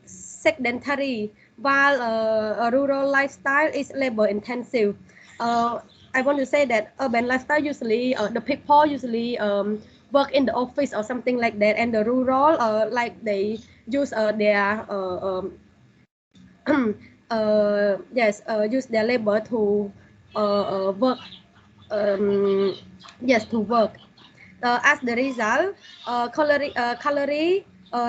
sedentary, while a rural lifestyle is labor intensive. I want to say that urban lifestyle usually the people usually work in the office or something like that, and the rural like they use their yes, use their labor to work. Yes, to work. As the result, calorie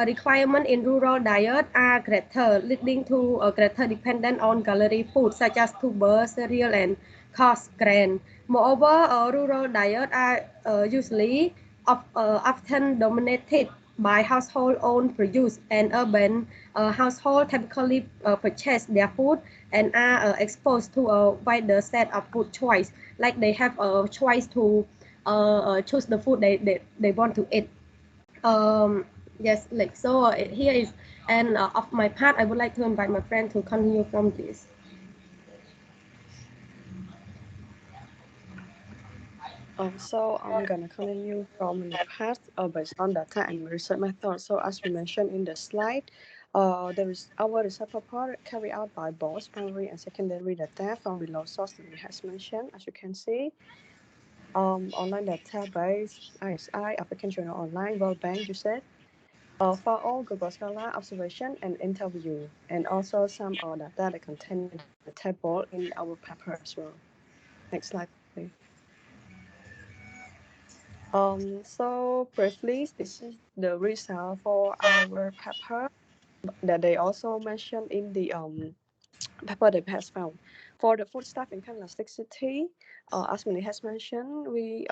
requirement in rural diet are greater, leading to a greater dependence on calorie food such as tuber, cereal, and coarse grain. Moreover, rural diet are usually often dominated by household-owned produce, and urban households typically purchase their food and are exposed to a wider set of food choice. Like they have a choice to choose the food they want to eat. Yes, like so here is, and of my part, I would like to invite my friend to continue from this. So I'm gonna continue from the past based on data and research methods. So as we mentioned in the slide, there is our research report carried out by both primary and secondary data from below source that we has mentioned. As you can see, online database, ISI, African Journal Online, World Bank, you said, for all Google Scholar observation and interview, and also some data that contain the table in our paper as well. Next slide, please. So briefly, this is the result for our paper that they also mentioned in the paper that has found. For the foodstuff income elasticity, as Mani has mentioned, we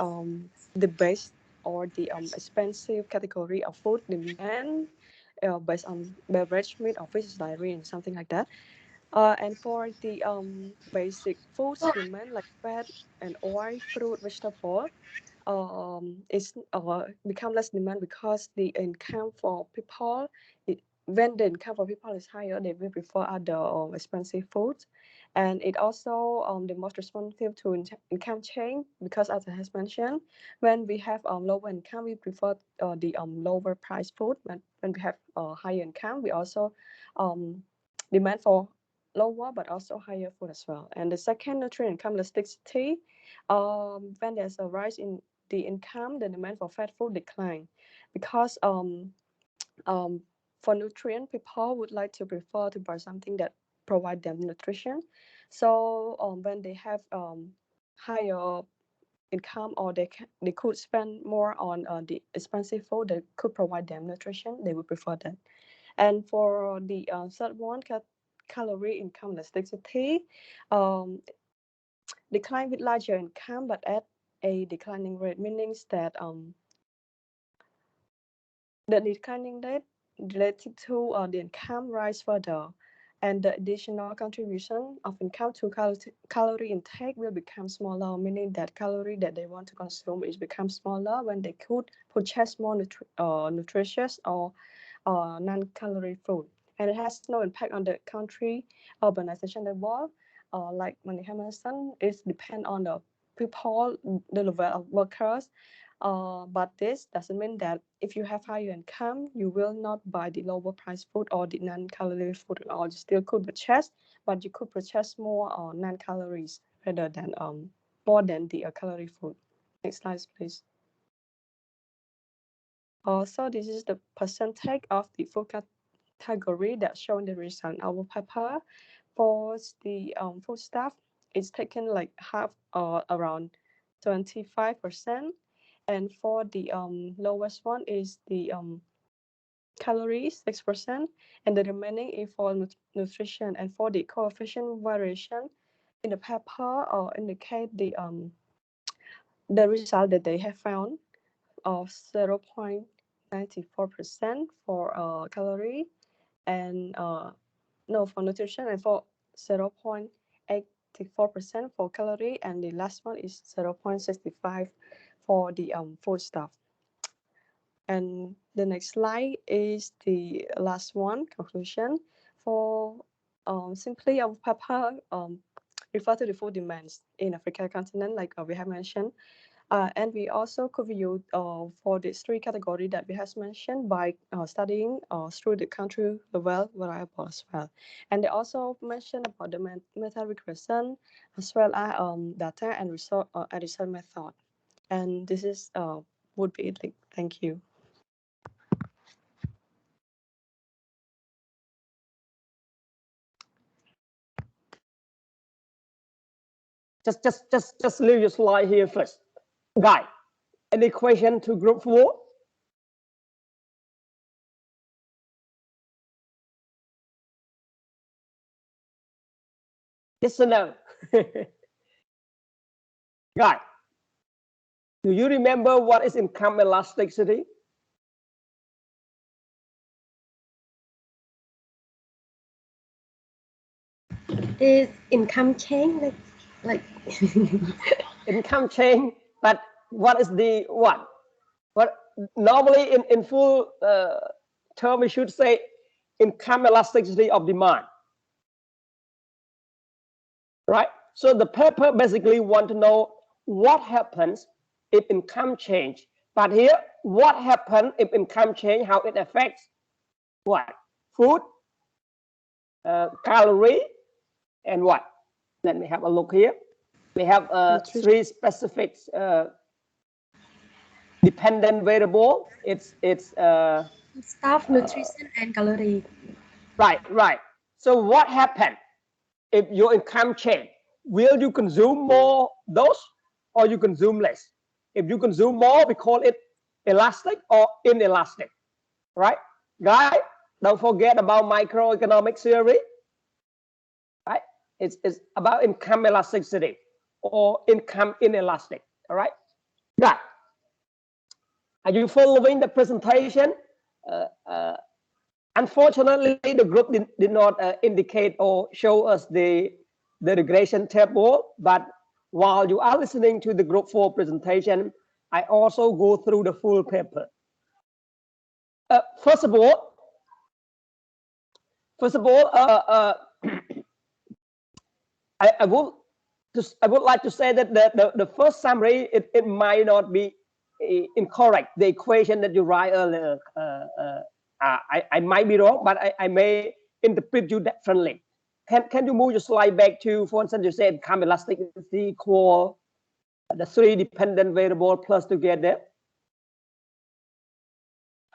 the base or the expensive category of food demand based on beverage, meat, or fish, dairy, and something like that. And for the basic foods demand like fat and oil, fruit, vegetable, it's become less demand because the income for people, when the income for people is higher, they will prefer other expensive foods. And it also the most responsive to income chain because as I has mentioned, when we have lower income, we prefer the lower price food. When we have higher income, we also demand for lower but also higher food as well. And the second, nutrient income elasticity, when there's a rise in the income, the demand for fat food decline because um, for nutrient, people would like to prefer to buy something that provide them nutrition. So when they have higher income or they could spend more on the expensive food that could provide them nutrition, they would prefer that. And for the third one, calorie income elasticity, um, decline with larger income but at a declining rate, meaning that the declining rate related to the income rise further, and the additional contribution of income to calorie intake will become smaller, meaning that calorie that they want to consume is become smaller when they could purchase more nutritious or non-calorie food. And it has no impact on the country urbanization level. Like Monica mentioned, it depends on the people, the level of workers. But this doesn't mean that if you have higher income, you will not buy the lower price food or the non-calorie food at all. You still could purchase, but you could purchase more non-calories rather than more than the calorie food. Next slide, please. So this is the percentage of the food category that shown the result in our paper. For the food stuff, it's taken like half or around 25%. And for the lowest one is the calories 6%, and the remaining is for nutrition. And for the coefficient variation in the paper indicate the result that they have found of 0.94% for calorie and no for nutrition, and for 0.84% for calorie, and the last one is 0.65 for the food stuff. And the next slide is the last one, conclusion. For simply our paper refer to the food demands in Africa continent, like we have mentioned. And we also could view for these three categories that we have mentioned by studying through the country level variable as well. And they also mentioned about the meta regression as well as data and result method. And this is would be it. Thank you. Just leave your slide here first. Guy, any question to group 4? Yes or no? Guy, do you remember what is income elasticity? Is income change like Income change, but what is the what? What normally in full term we should say income elasticity of demand, right? So the paper basically want to know what happens if income change, but here what happens if income change, how it affects what? Food, calorie, and what? Let me have a look here. We have 3 specific dependent variable. It's stuff, nutrition, and calorie. Right. So what happened if your income change? Will you consume more those or you consume less? If you consume more, we call it elastic or inelastic, right? Guys, don't forget about microeconomic theory. It's about income elasticity or income inelastic. All right. Right. Are you following the presentation? Unfortunately, the group did not indicate or show us the regression table, but while you are listening to the group 4 presentation, I also go through the full paper. First of all, I would like to say that the first summary, it might not be incorrect. The equation that you write earlier, I might be wrong, but I may interpret you differently. Can you move your slide back to, for instance, you said income elasticity equal the 3 dependent variable plus together.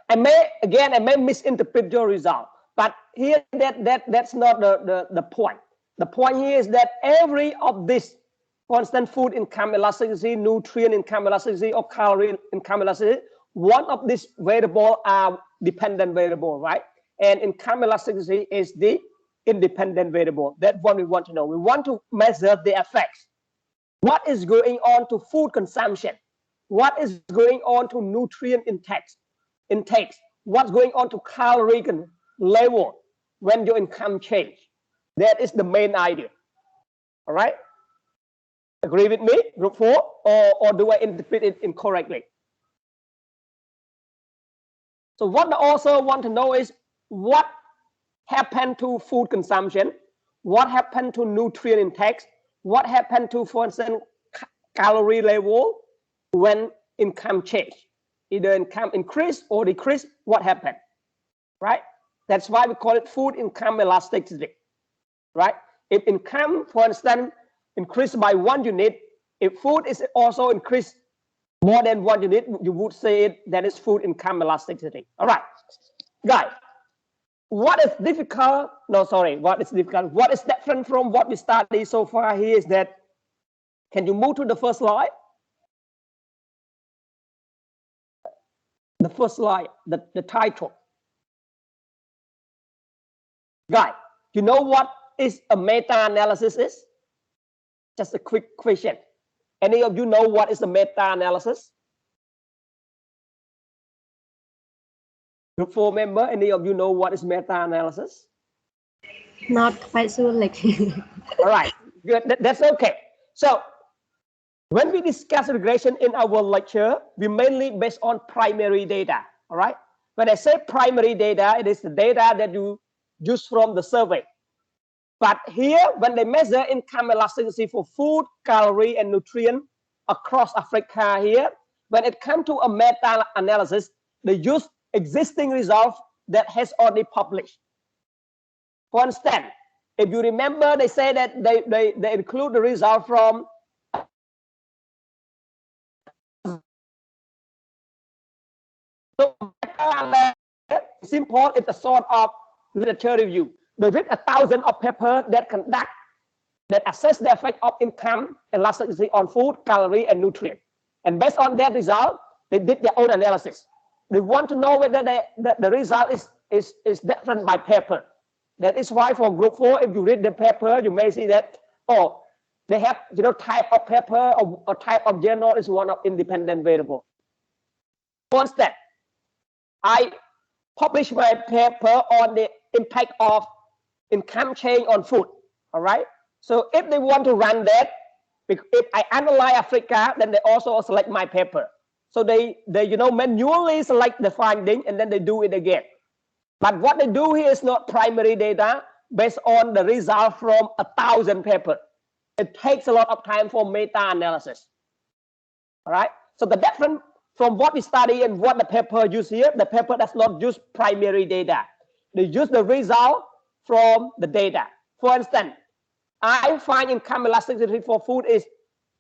I may misinterpret your result, but here that's not the point. The point here is that every of this constant food income elasticity, nutrient income elasticity, or calorie income elasticity, one of these variables are dependent variable, right? And income elasticity is the independent variable. That's what we want to know. We want to measure the effects. What is going on to food consumption? What is going on to nutrient intakes? What's going on to calorie level when your income change? That is the main idea. All right. Agree with me, group 4, or do I interpret it incorrectly? So what the author want to know is what happened to food consumption, what happened to nutrient intake, what happened to, for instance, calorie level when income change. Either income increase or decrease, what happened, right? That's why we call it food income elasticity, right? If income, for instance, increased by 1 unit, if food is also increased more than 1 unit, you would say that is food income elasticity. All right, guys, what is difficult? No, sorry, what is difficult? What is different from what we studied so far here is that, can you move to the first slide? The first slide, the title. Guys, you know what is a meta-analysis is? Just a quick question. Any of you know what is a meta-analysis? Group 4 member, any of you know what is meta-analysis? Not quite sure, like. All right, good. That's okay. So when we discuss regression in our lecture, we mainly based on primary data. All right. When I say primary data, it is the data that you use from the survey. But here, when they measure income elasticity for food, calorie, and nutrient across Africa here, when it comes to a meta-analysis, they use existing results that has already published. For instance, if you remember, they say that they include the result from simple. It's a sort of literature review. They read 1,000 of papers that assess the effect of income elasticity on food, calorie, and nutrient. And based on that result, they did their own analysis. They want to know whether the result is different by paper. That is why for group 4, if you read the paper, you may see that, oh, they have, type of paper or type of journal is one of independent variable. For instance, I published my paper on the impact of income change on food. All right. So if they want to run that, if I analyze Africa, then they also select my paper. So they manually select the finding and then they do it again. But what they do here is not primary data based on the result from 1,000 papers. It takes a lot of time for meta-analysis. All right. So the difference from what we study and what the paper use here, the paper does not use primary data. They use the result from the data. For instance, I find income elasticity for food is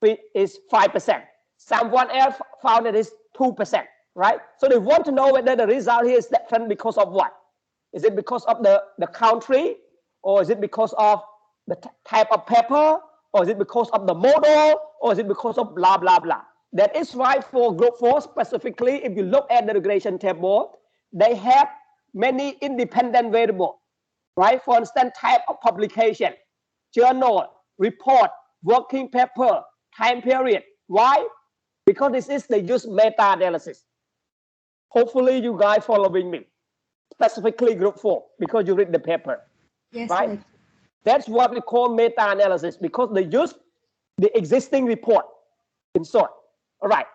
5%. Someone else found it is 2%, right? So they want to know whether the result here is different because of what? Is it because of the country, or is it because of the type of paper, or is it because of the model, or is it because of blah, blah, blah? That is why for group 4 specifically, if you look at the regression table, they have many independent variables, right? For instance, type of publication, journal, report, working paper, time period. Why? Because this is the use meta-analysis. Hopefully you guys following me, specifically group 4, because you read the paper. Yes, right? That's what we call meta-analysis, because they use the existing report in short. All right.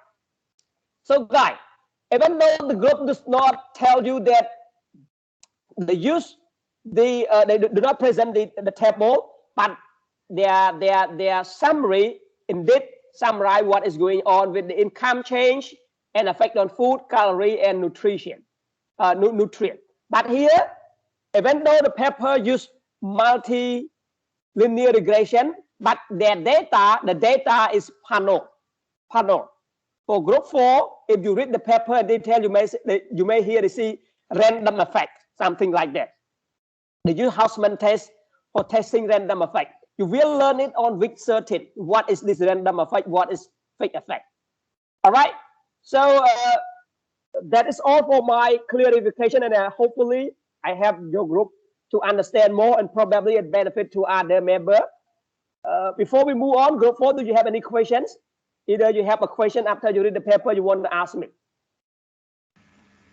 So guys, even though the group does not tell you that they use they do not present the table, but their summary indeed summarize what is going on with the income change and effect on food, calorie, and nutrition, nutrient. But here, even though the paper use multi-linear regression, but their data, the data is panel. For group 4, if you read the paper in detail, you may hear they see random effect, something like that. They use Hausman test for testing random effect. You will learn it on week 13. What is this random effect? What is fake effect? All right. So that is all for my clarification, and hopefully I have your group to understand more and probably a benefit to other member. Before we move on, group 4, do you have any questions? Either you have a question after you read the paper you want to ask me.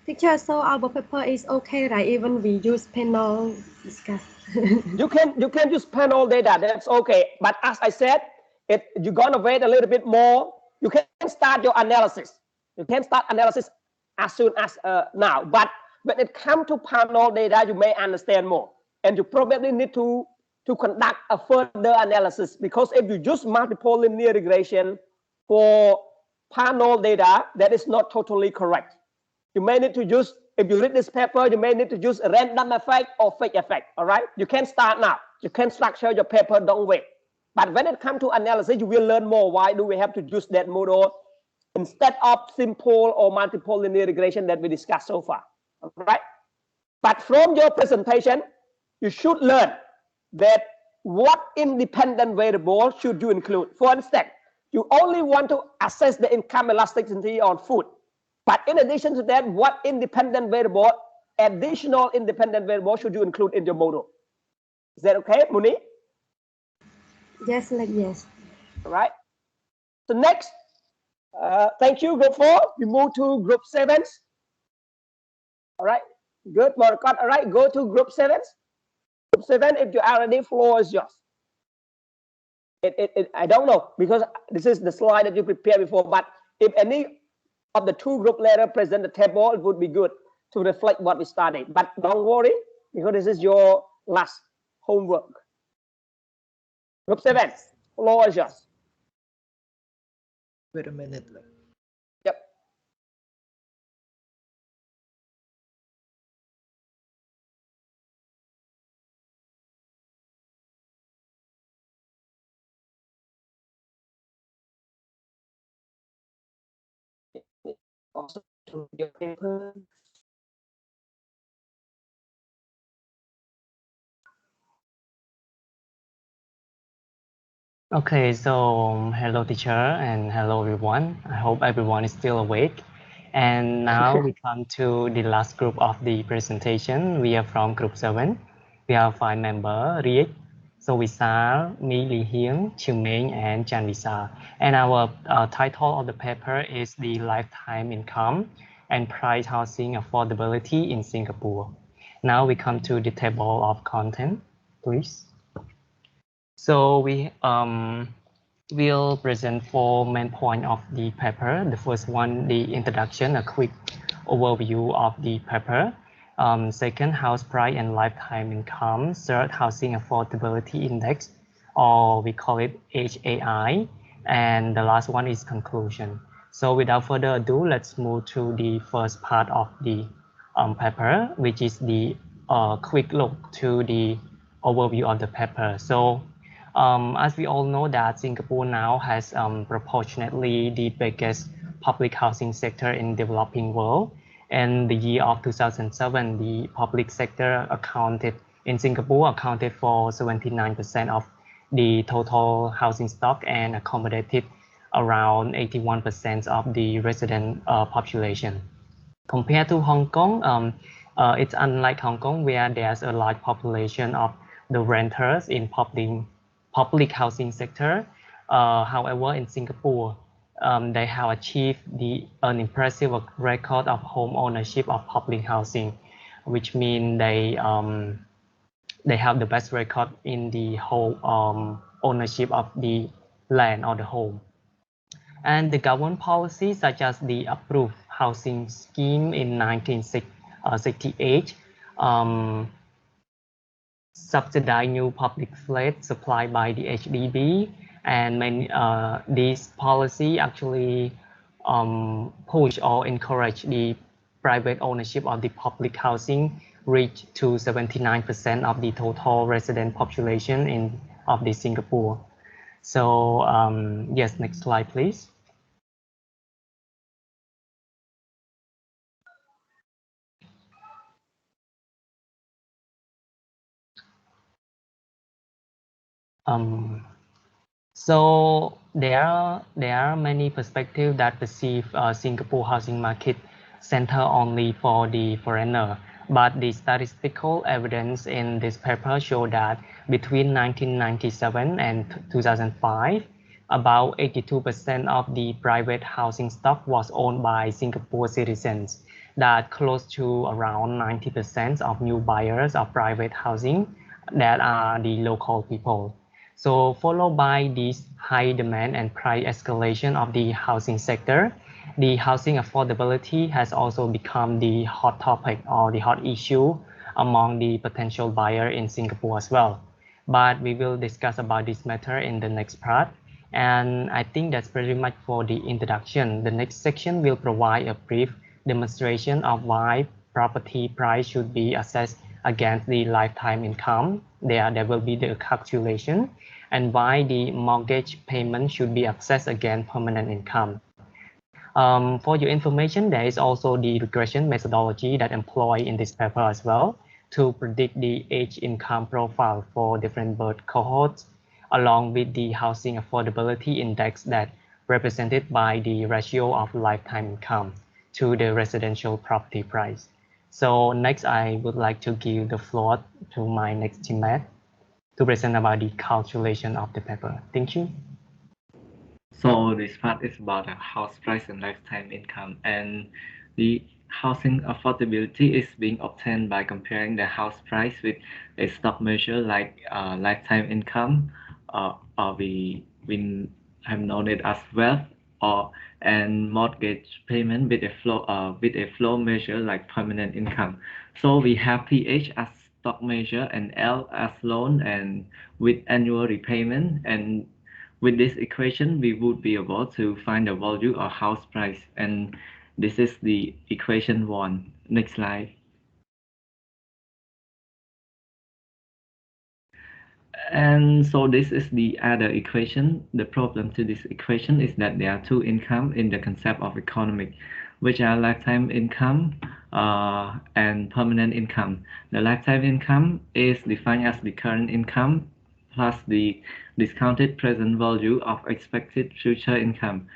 Teacher, so our paper is okay, right? Even we use panel discuss. you can use panel data, that's okay. But as I said, you're gonna wait a little bit more. You can start your analysis. You can start analysis as soon as now. But when it comes to panel data, you may understand more, and you probably need to conduct a further analysis, because if you use multiple linear regression for panel data, that is not totally correct. You may need to use, if you read this paper, you may need to use a random effect or fake effect. All right, you can start now. You can structure your paper, don't wait. But when it comes to analysis, you will learn more. Why do we have to use that model instead of simple or multiple linear regression that we discussed so far? All right. But from your presentation, you should learn that what independent variable should you include. For instance, you only want to assess the income elasticity on food. But in addition to that, what independent variable, additional independent variable should you include in your model? Is that okay, Muni? Yes, yes. All right. So next, thank you, group 4. We move to group 7. All right. Good, Morocco. All right, go to group 7. Group 7, if you are ready, floor is yours. I don't know, because this is the slide that you prepared before, but if any of the 2 group later present the table, it would be good to reflect what we studied. But don't worry, because this is your last homework. Group 7, floor is yours. Wait a minute. Yep. Also to your paper. Okay, so hello teacher and hello everyone. I hope everyone is still awake. And now we come to the last group of the presentation. We are from group 7. We have 5 members, Riek, Sowisal, Mi Li Hieng, Chumeng, and Chan Visa. And our title of the paper is the lifetime income and price housing affordability in Singapore. Now we come to the table of content, please. So we will present 4 main points of the paper. The first one, the introduction, a quick overview of the paper. Second, house price and lifetime income. Third, housing affordability index, or we call it HAI. And the last one is conclusion. So without further ado, let's move to the first part of the paper, which is the quick look to the overview of the paper. So as we all know that Singapore now has proportionately the biggest public housing sector in developing world. In the year of 2007, the public sector in Singapore accounted for 79% of the total housing stock and accommodated around 81% of the resident population. Compared to Hong Kong, it's unlike Hong Kong, where there's a large population of the renters in public public housing sector. However, in Singapore, they have achieved an impressive record of home ownership of public housing, which means they have the best record in the whole ownership of the land or the home. And the government policies such as the approved housing scheme in 1968 subsidize new public flats supplied by the HDB, and this policy actually push or encourage the private ownership of the public housing reach to 79% of the total resident population of the Singapore. So yes, next slide, please. So there are many perspectives that perceive Singapore housing market center only for the foreigner, but the statistical evidence in this paper show that between 1997 and 2005, about 82% of the private housing stock was owned by Singapore citizens, that close to around 90% of new buyers of private housing that are the local people. So followed by this high demand and price escalation of the housing sector, the housing affordability has also become the hot topic or the hot issue among the potential buyer in Singapore as well. But we will discuss about this matter in the next part. And I think that's pretty much for the introduction. The next section will provide a brief demonstration of why property price should be assessed against the lifetime income. There will be the calculation, and why the mortgage payment should be assessed against permanent income. For your information, there is also the regression methodology that employed in this paper as well to predict the age income profile for different birth cohorts, along with the housing affordability index that represented by the ratio of lifetime income to the residential property price. So next, I would like to give the floor to my next teammate to present about the calculation of the paper. Thank you. So this part is about the house price and lifetime income, and the housing affordability is being obtained by comparing the house price with a stock measure like lifetime income, or we have known it as wealth, and mortgage payment with a flow measure like permanent income. So we have PH as stock measure and L as loan and with annual repayment, and with this equation, we would be able to find the value of house price, and this is the equation 1. Next slide. And so this is the other equation. The problem to this equation is that there are two income in the concept of economic, which are lifetime income and permanent income. The lifetime income is defined as the current income plus the discounted present value of expected future income,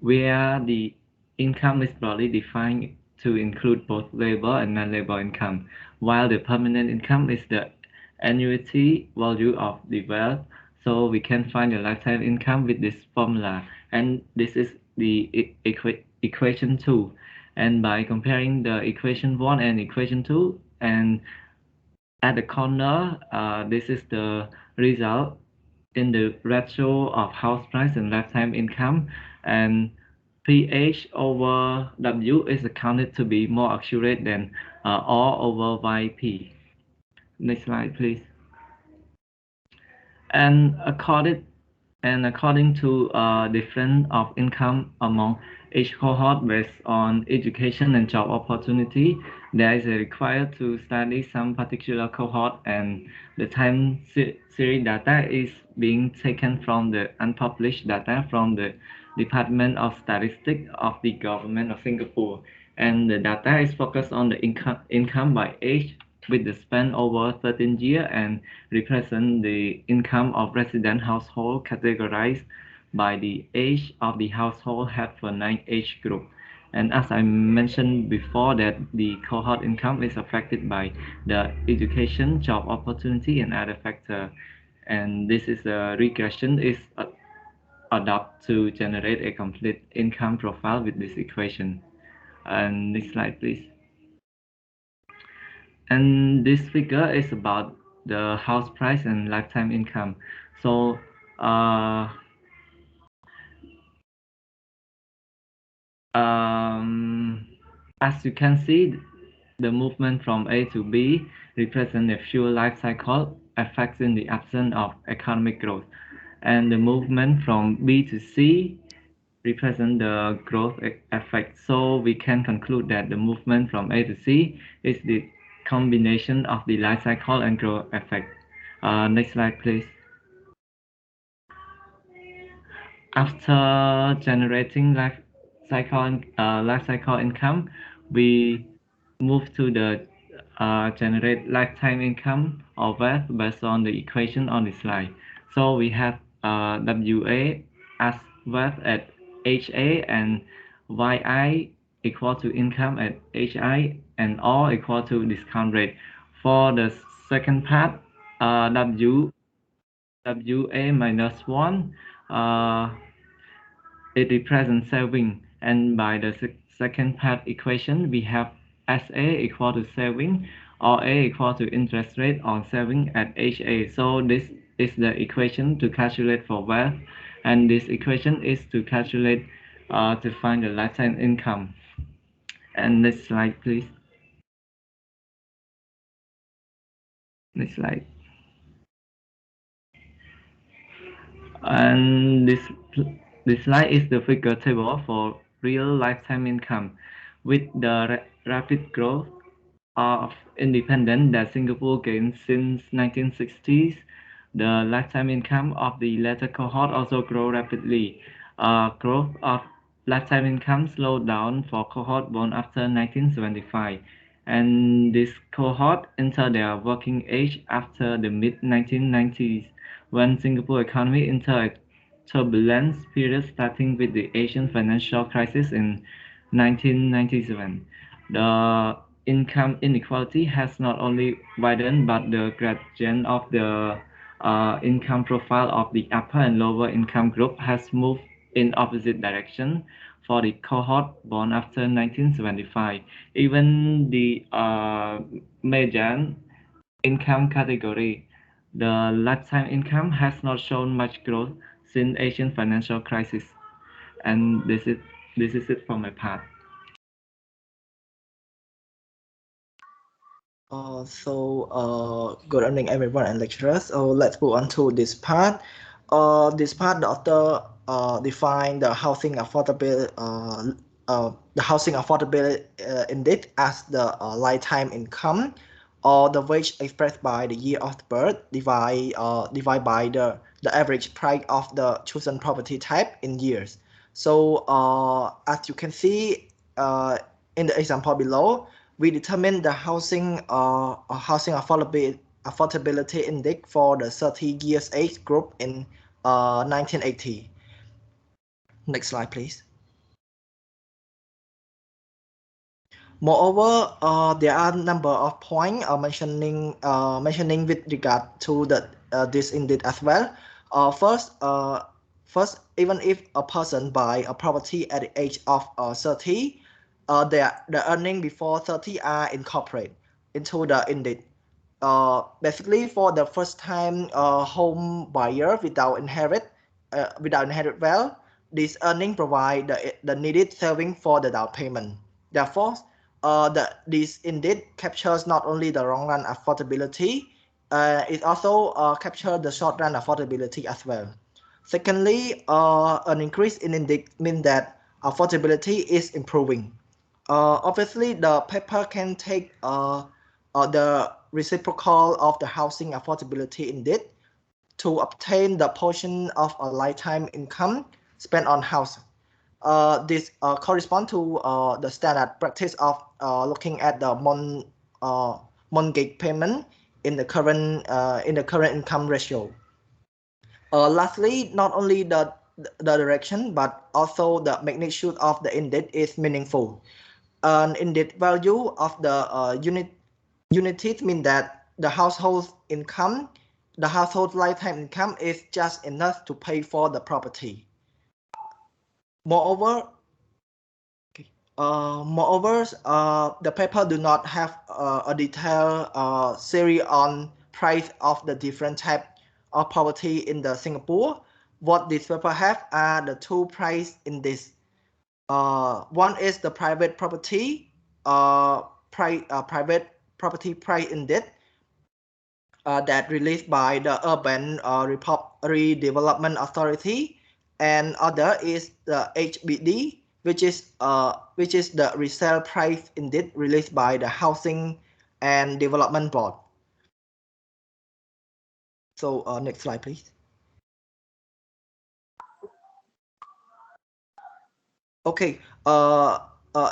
where the income is broadly defined to include both labor and non-labor income, while the permanent income is the annuity value of the wealth. So we can find the lifetime income with this formula, and this is the equation 2. And by comparing the equation 1 and equation 2, and at the corner, this is the result in the ratio of house price and lifetime income, and PH over W is accounted to be more accurate than R over YP. Next slide, please. And according to difference of income among each cohort based on education and job opportunity, there is a required to study some particular cohort, and the time series data is being taken from the unpublished data from the Department of Statistics of the Government of Singapore, and the data is focused on the income by age with the span over 13 years and represent the income of resident household categorized by the age of the household had for 9 age group. And as I mentioned before, that the cohort income is affected by the education, job opportunity, and other factors. And this is a regression is adopted to generate a complete income profile with this equation. And next slide, please. And this figure is about the house price and lifetime income. So as you can see, the movement from A to B represents a fuel life cycle effects in the absence of economic growth, and the movement from B to C represent the growth effect. So we can conclude that the movement from A to C is the combination of the life cycle and growth effect. Next slide, please. After generating life cycle income, we move to the generate lifetime income or wealth based on the equation on the slide. So we have WA as wealth at HA and YI equal to income at HI and all equal to discount rate. For the second part, WA minus 1 it represents saving, and by the second part equation we have SA equal to saving or A equal to interest rate on saving at HA. So this is the equation to calculate for wealth, and this equation is to calculate to find the lifetime income. And next slide, please. Next slide. And this slide is the figure table for real lifetime income. With the rapid growth of independence that Singapore gained since 1960s, the lifetime income of the latter cohort also grew rapidly. Growth of lifetime income slowed down for cohort born after 1975, and this cohort entered their working age after the mid-1990s, when Singapore economy entered a turbulent period starting with the Asian financial crisis in 1997. The income inequality has not only widened, but the gradient of the income profile of the upper and lower income group has moved in opposite direction for the cohort born after 1975. Even the median income category, the lifetime income has not shown much growth since Asian financial crisis. And this is it for my part. Good evening, everyone and lecturers. So let's move on to this part. The author defined the housing affordability, index as the lifetime income, or the wage expressed by the year of birth divided by the average price of the chosen property type in years. So as you can see in the example below, we determine the housing affordability index for the 30 years age group in 1980. Next slide, please. Moreover, there are a number of points mentioning with regard to this index as well. First, even if a person buy a property at the age of 30, the earning before 30 are incorporated into the index. Basically, for the first time home buyer without inherit wealth, this earning provide the needed saving for the down payment. Therefore, this indeed captures not only the long run affordability, it also captures the short run affordability as well. Secondly, an increase in index means that affordability is improving. Obviously, the paper can take the reciprocal of the housing affordability index to obtain the portion of a lifetime income spent on house. This corresponds to the standard practice of looking at the mortgage payment in the current income ratio. Lastly, not only the direction but also the magnitude of the index is meaningful. An index value of the unities mean that the household income the household lifetime income is just enough to pay for the property. Moreover, the paper do not have a detailed series on price of the different type of property in the Singapore. What this paper have are the two price in this. One is the private property private property price index that released by the Urban Redevelopment Authority, and other is the HBD, which is the resale price index released by the Housing and Development Board. So next slide, please. Okay.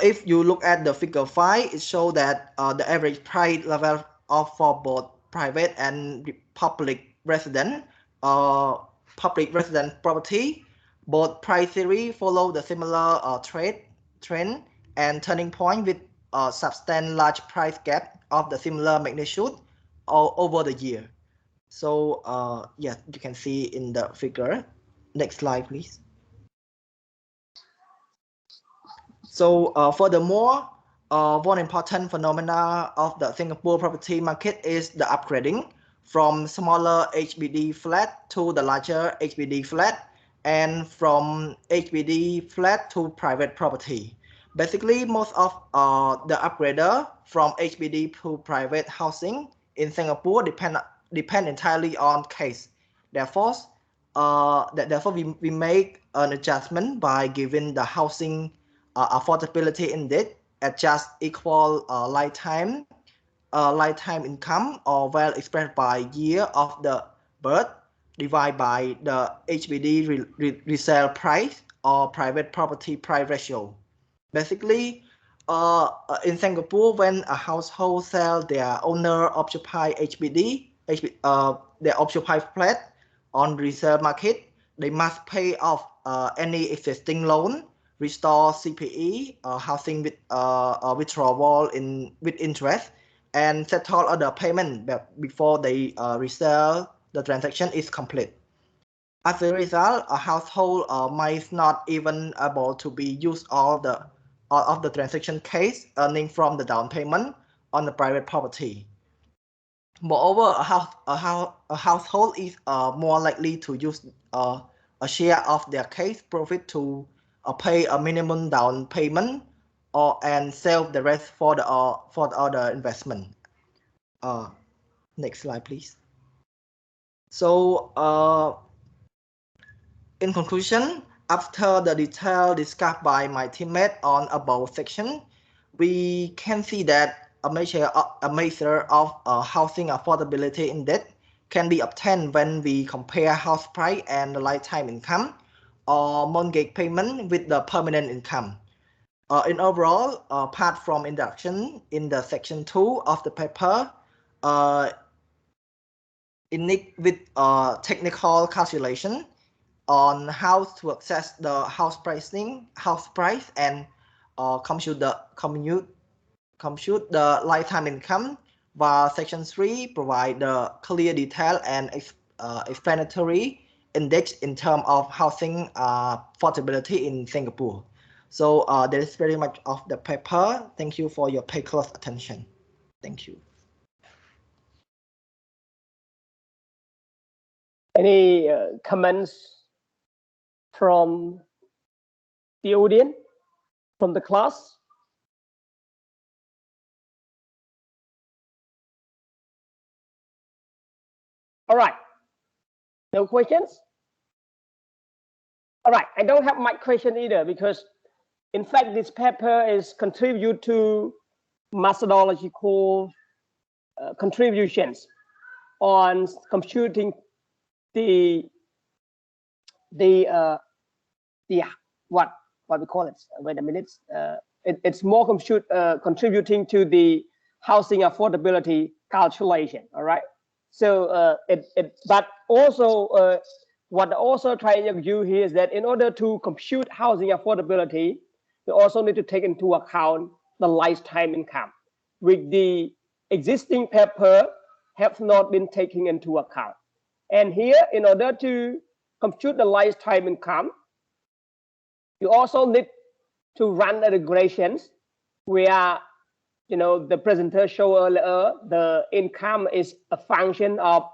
If you look at the figure 5, it shows that the average price level for both private and public resident property, both price series follow the similar trend and turning point with a substantial large price gap of the similar magnitude over the year. So yeah, you can see in the figure. Next slide, please. So furthermore, one important phenomena of the Singapore property market is the upgrading from smaller HBD flat to the larger HBD flat, and from HBD flat to private property. Basically, most of the upgrader from HBD to private housing in Singapore depend entirely on case. Therefore, we make an adjustment by giving the housing affordability index at just equal lifetime income, or well expressed by year of the birth divided by the HBD resale price or private property price ratio. Basically, in Singapore, when a household sell their owner occupied HBD, their occupied flat on resale market, they must pay off any existing loan, restore CPE, housing with withdrawal with interest, and settle other payment before they resell the transaction is complete. As a result, a household might not even able to be used all of the transaction case earning from the down payment on the private property. Moreover, a household is more likely to use a share of their case profit to pay a minimum down payment and sell the rest for the other investment. Next slide, please. So in conclusion, after the detail discussed by my teammate on above section, we can see that a measure of housing affordability index can be obtained when we compare house price and the lifetime income or mortgage payment with the permanent income. In overall, apart from introduction in the section 2 of the paper, with technical calculation on how to access the house price and compute the lifetime income, while section 3 provide the clear detail and explanatory index in terms of housing affordability in Singapore. So that is very much of the paper. Thank you for your pay close attention. Thank you. Any comments from the audience, from the class? All right. No questions? All right. I don't have my question either, because in fact, this paper is contribute to methodological contributions on computing the what we call it. Wait a minute. It's more contributing to the housing affordability calculation. All right. So but also what also trying to do here is that in order to compute housing affordability, we also need to take into account the lifetime income, which the existing paper have not been taken into account. And here, in order to compute the lifetime income, you also need to run the regressions where, the presenter showed earlier, the income is a function of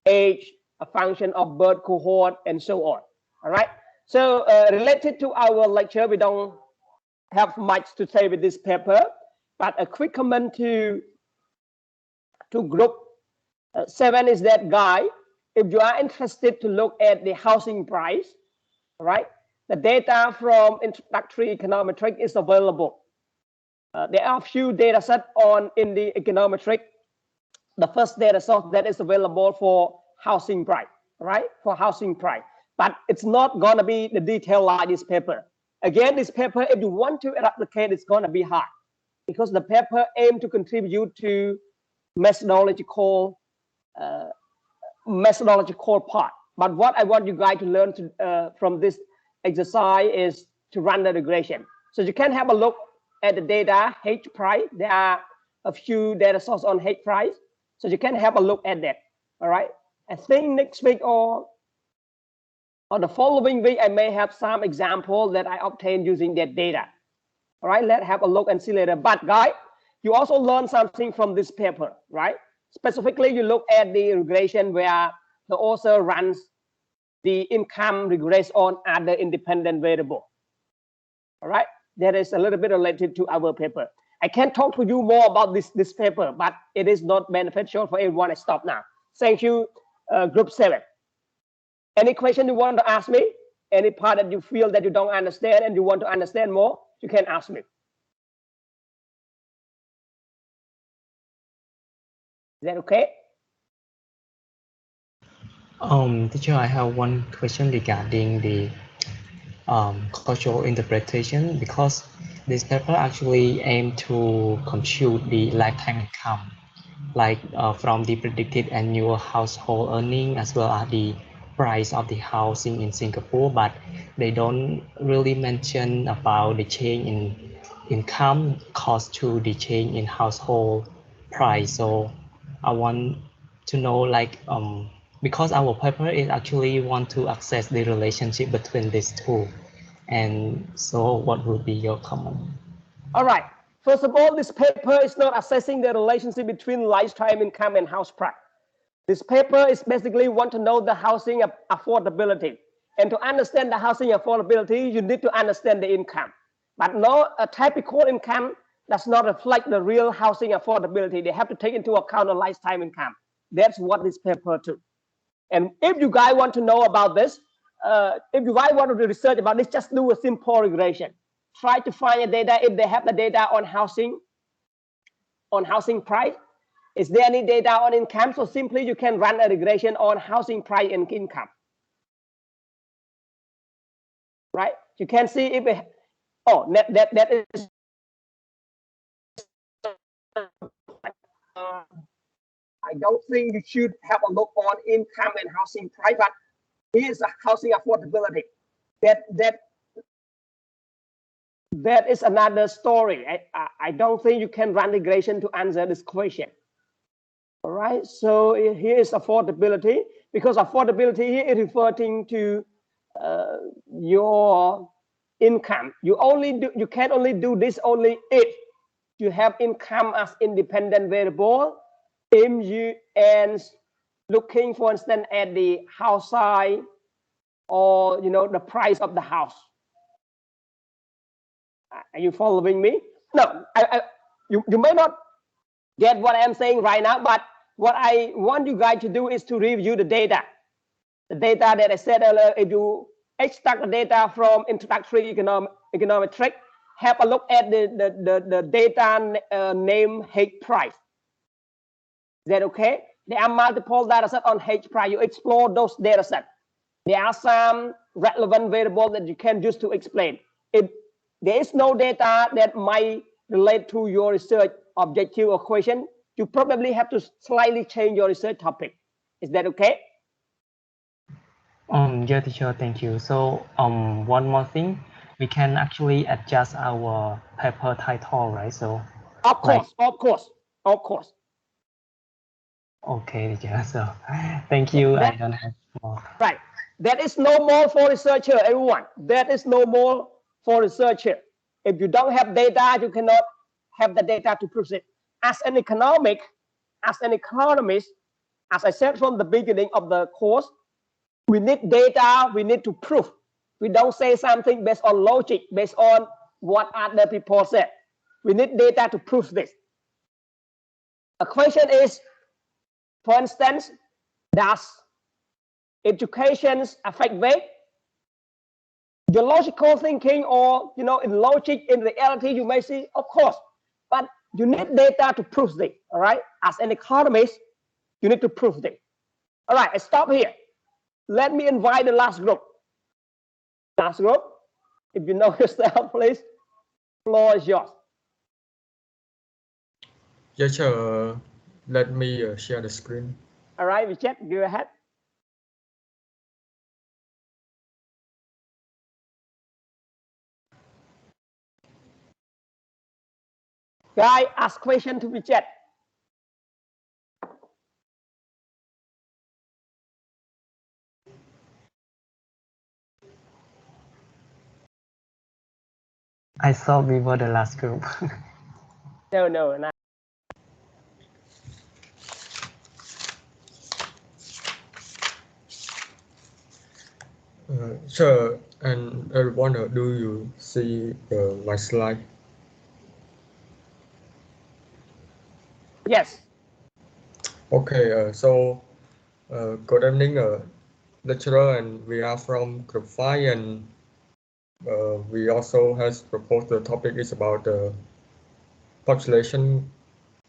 age, a function of birth cohort, and so on. All right. So related to our lecture, we don't have much to say with this paper, but a quick comment to group 7 is that, guy, if you are interested to look at the housing price, right, the data from introductory econometric is available. There are a few data sets in the econometric. The first data source that is available for housing price, right, for housing price. But it's not going to be the detail like this paper. Again, this paper, if you want to replicate, it's going to be hard because the paper aims to contribute to methodological part. But what I want you guys to learn from this exercise is to run the regression. So you can have a look at the data H price. There are a few data sources on H price. So you can have a look at that. All right. I think next week or the following week, I may have some example that I obtained using that data. All right. Let's have a look and see later. But guys, you also learn something from this paper, right? Specifically, you look at the regression where the author runs the income regress on other independent variable. All right. That is a little bit related to our paper. I can't talk to you more about this paper, but it is not beneficial for everyone. I stop now. Thank you, group 7. Any question you want to ask me? Any part that you feel that you don't understand and you want to understand more, you can ask me. Is that okay? Teacher, I have one question regarding the cultural interpretation, because this paper actually aimed to compute the lifetime income, like from the predicted annual household earning as well as the price of the housing in Singapore, but they don't really mention about the change in income caused to the change in household price. So I want to know, like, because our paper is actually want to access the relationship between these two. And so what would be your comment? All right. First of all, this paper is not assessing the relationship between lifetime income and house price. This paper is basically want to know the housing affordability. And to understand the housing affordability, you need to understand the income. But no, a typical income does not reflect the real housing affordability. They have to take into account the lifetime income. That's what this paper took. And if you guys want to know about this, if you guys want to research about this, just do a simple regression. Try to find the data if they have the data on housing price. Is there any data on income? So simply you can run a regression on housing price and income. Right? You can see if it, that is I don't think you should have a look on income and housing price, but here's a housing affordability. That is another story. I don't think you can run regression to answer this question. All right, so here is affordability, because affordability here is referring to your income. You can only do this only if you have income as independent variable. If you and looking, for instance, at the house size or the price of the house. Are you following me? No, you may not get what I'm saying right now, but what I want you guys to do is to review the data. The data that I said earlier, if you extract the data from introductory econometric, have a look at the data name H price. Is that okay? There are multiple data sets on H price. You explore those data sets. There are some relevant variables that you can use to explain. If there is no data that might relate to your research objective or question, you probably have to slightly change your research topic. Is that okay? Yeah, teacher, thank you. So one more thing, we can actually adjust our paper title, right? So of course. Okay, teacher. So thank you. I don't have more. Right. That is no more for researcher, everyone. That is no more for researcher. If you don't have data, you cannot have the data to prove it. As an economic, as an economist, as I said from the beginning of the course, we need data, we need to prove. We don't say something based on logic, based on what other people said. We need data to prove this. A question is, for instance, does education affect weight? Your logical thinking, or in logic, in reality, you may see, of course, but you need data to prove this. All right, as an economist, you need to prove this. All right, I stop here. Let me invite the last group. Last group, if you know yourself, please. Floor is yours. Yes, sir. Let me share the screen. All right, Vichet, go ahead. Guy, ask question to Vichet. I thought we were the last group. No, not. Sure, and everyone, do you see my slide? Yes. Okay, so good evening, lecturer, and we are from group 5, and we also has proposed the topic is about the population.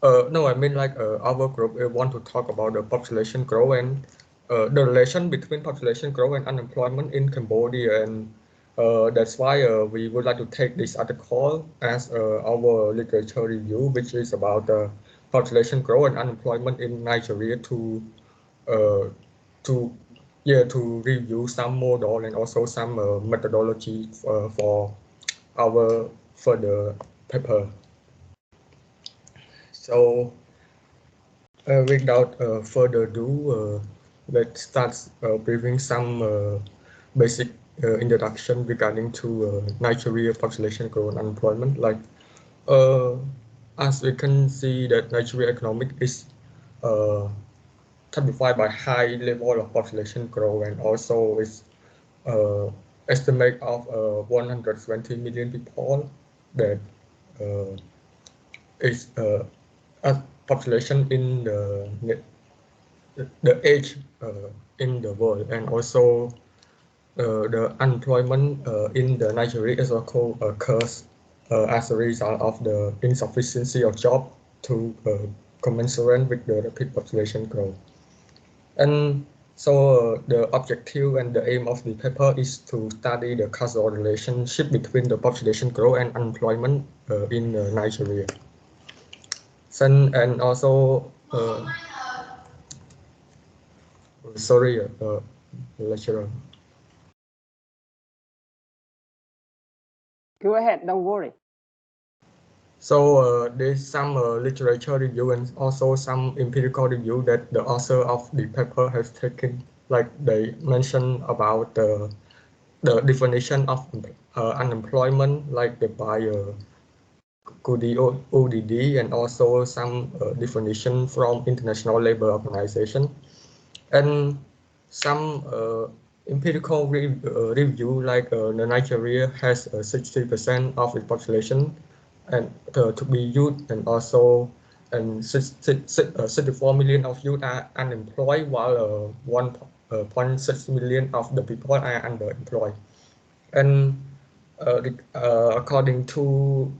No, I mean like our group want to talk about the population growth and the relation between population growth and unemployment in Cambodia, and that's why we would like to take this article as our literature review, which is about the population growth and unemployment in Nigeria to review some model and also some methodology for our further paper. So without further ado, let's start briefing some basic introduction regarding to Nigeria population growth and unemployment. Like as we can see that Nigeria economic is typified by high level of population growth, and also is estimate of 120 million people that is a population in the age in the world, and also the unemployment in the Nigeria is also occurs as a result of the insufficiency of job to commensurate with the rapid population growth. And so the objective and the aim of the paper is to study the causal relationship between the population growth and unemployment in Nigeria. And also, sorry, lecturer. Go ahead, don't worry. So there's some literature review and also some empirical review that the author of the paper has taken. Like they mention about the definition of unemployment, like by ODD, and also some definition from International Labour Organization, and some empirical review, like Nigeria has 60% of its population and to be youth, and also 64 million of youth are unemployed, while 1.6 million of the people are underemployed. And according to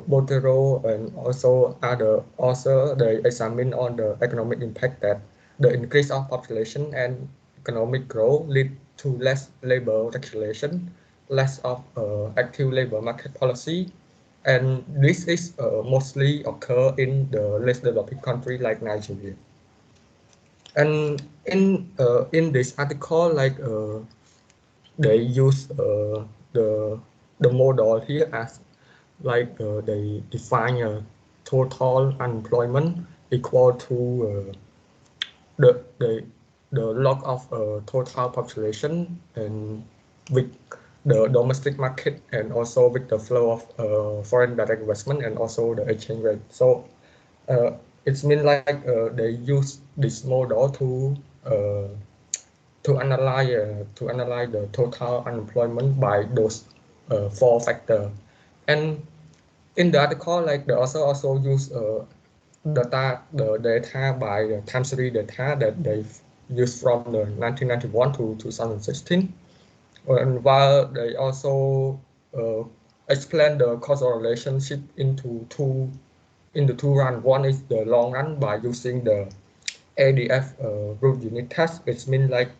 Botero and also other authors, they examine on the economic impact that the increase of population and economic growth lead to less labor regulation, less of active labor market policy, and this is mostly occur in the less developed country like Nigeria. And in this article, like they use the model here as like they define total unemployment equal to the log of total population and with the domestic market and also with the flow of foreign direct investment and also the exchange rate. So it's mean like they use this model to analyze the total unemployment by those 4 factors. And in the article, like the author also use the data by the time series data that they used from the 1991 to 2016, and while they also explain the causal relationship into two run. One is the long run by using the ADF root unit test, which means like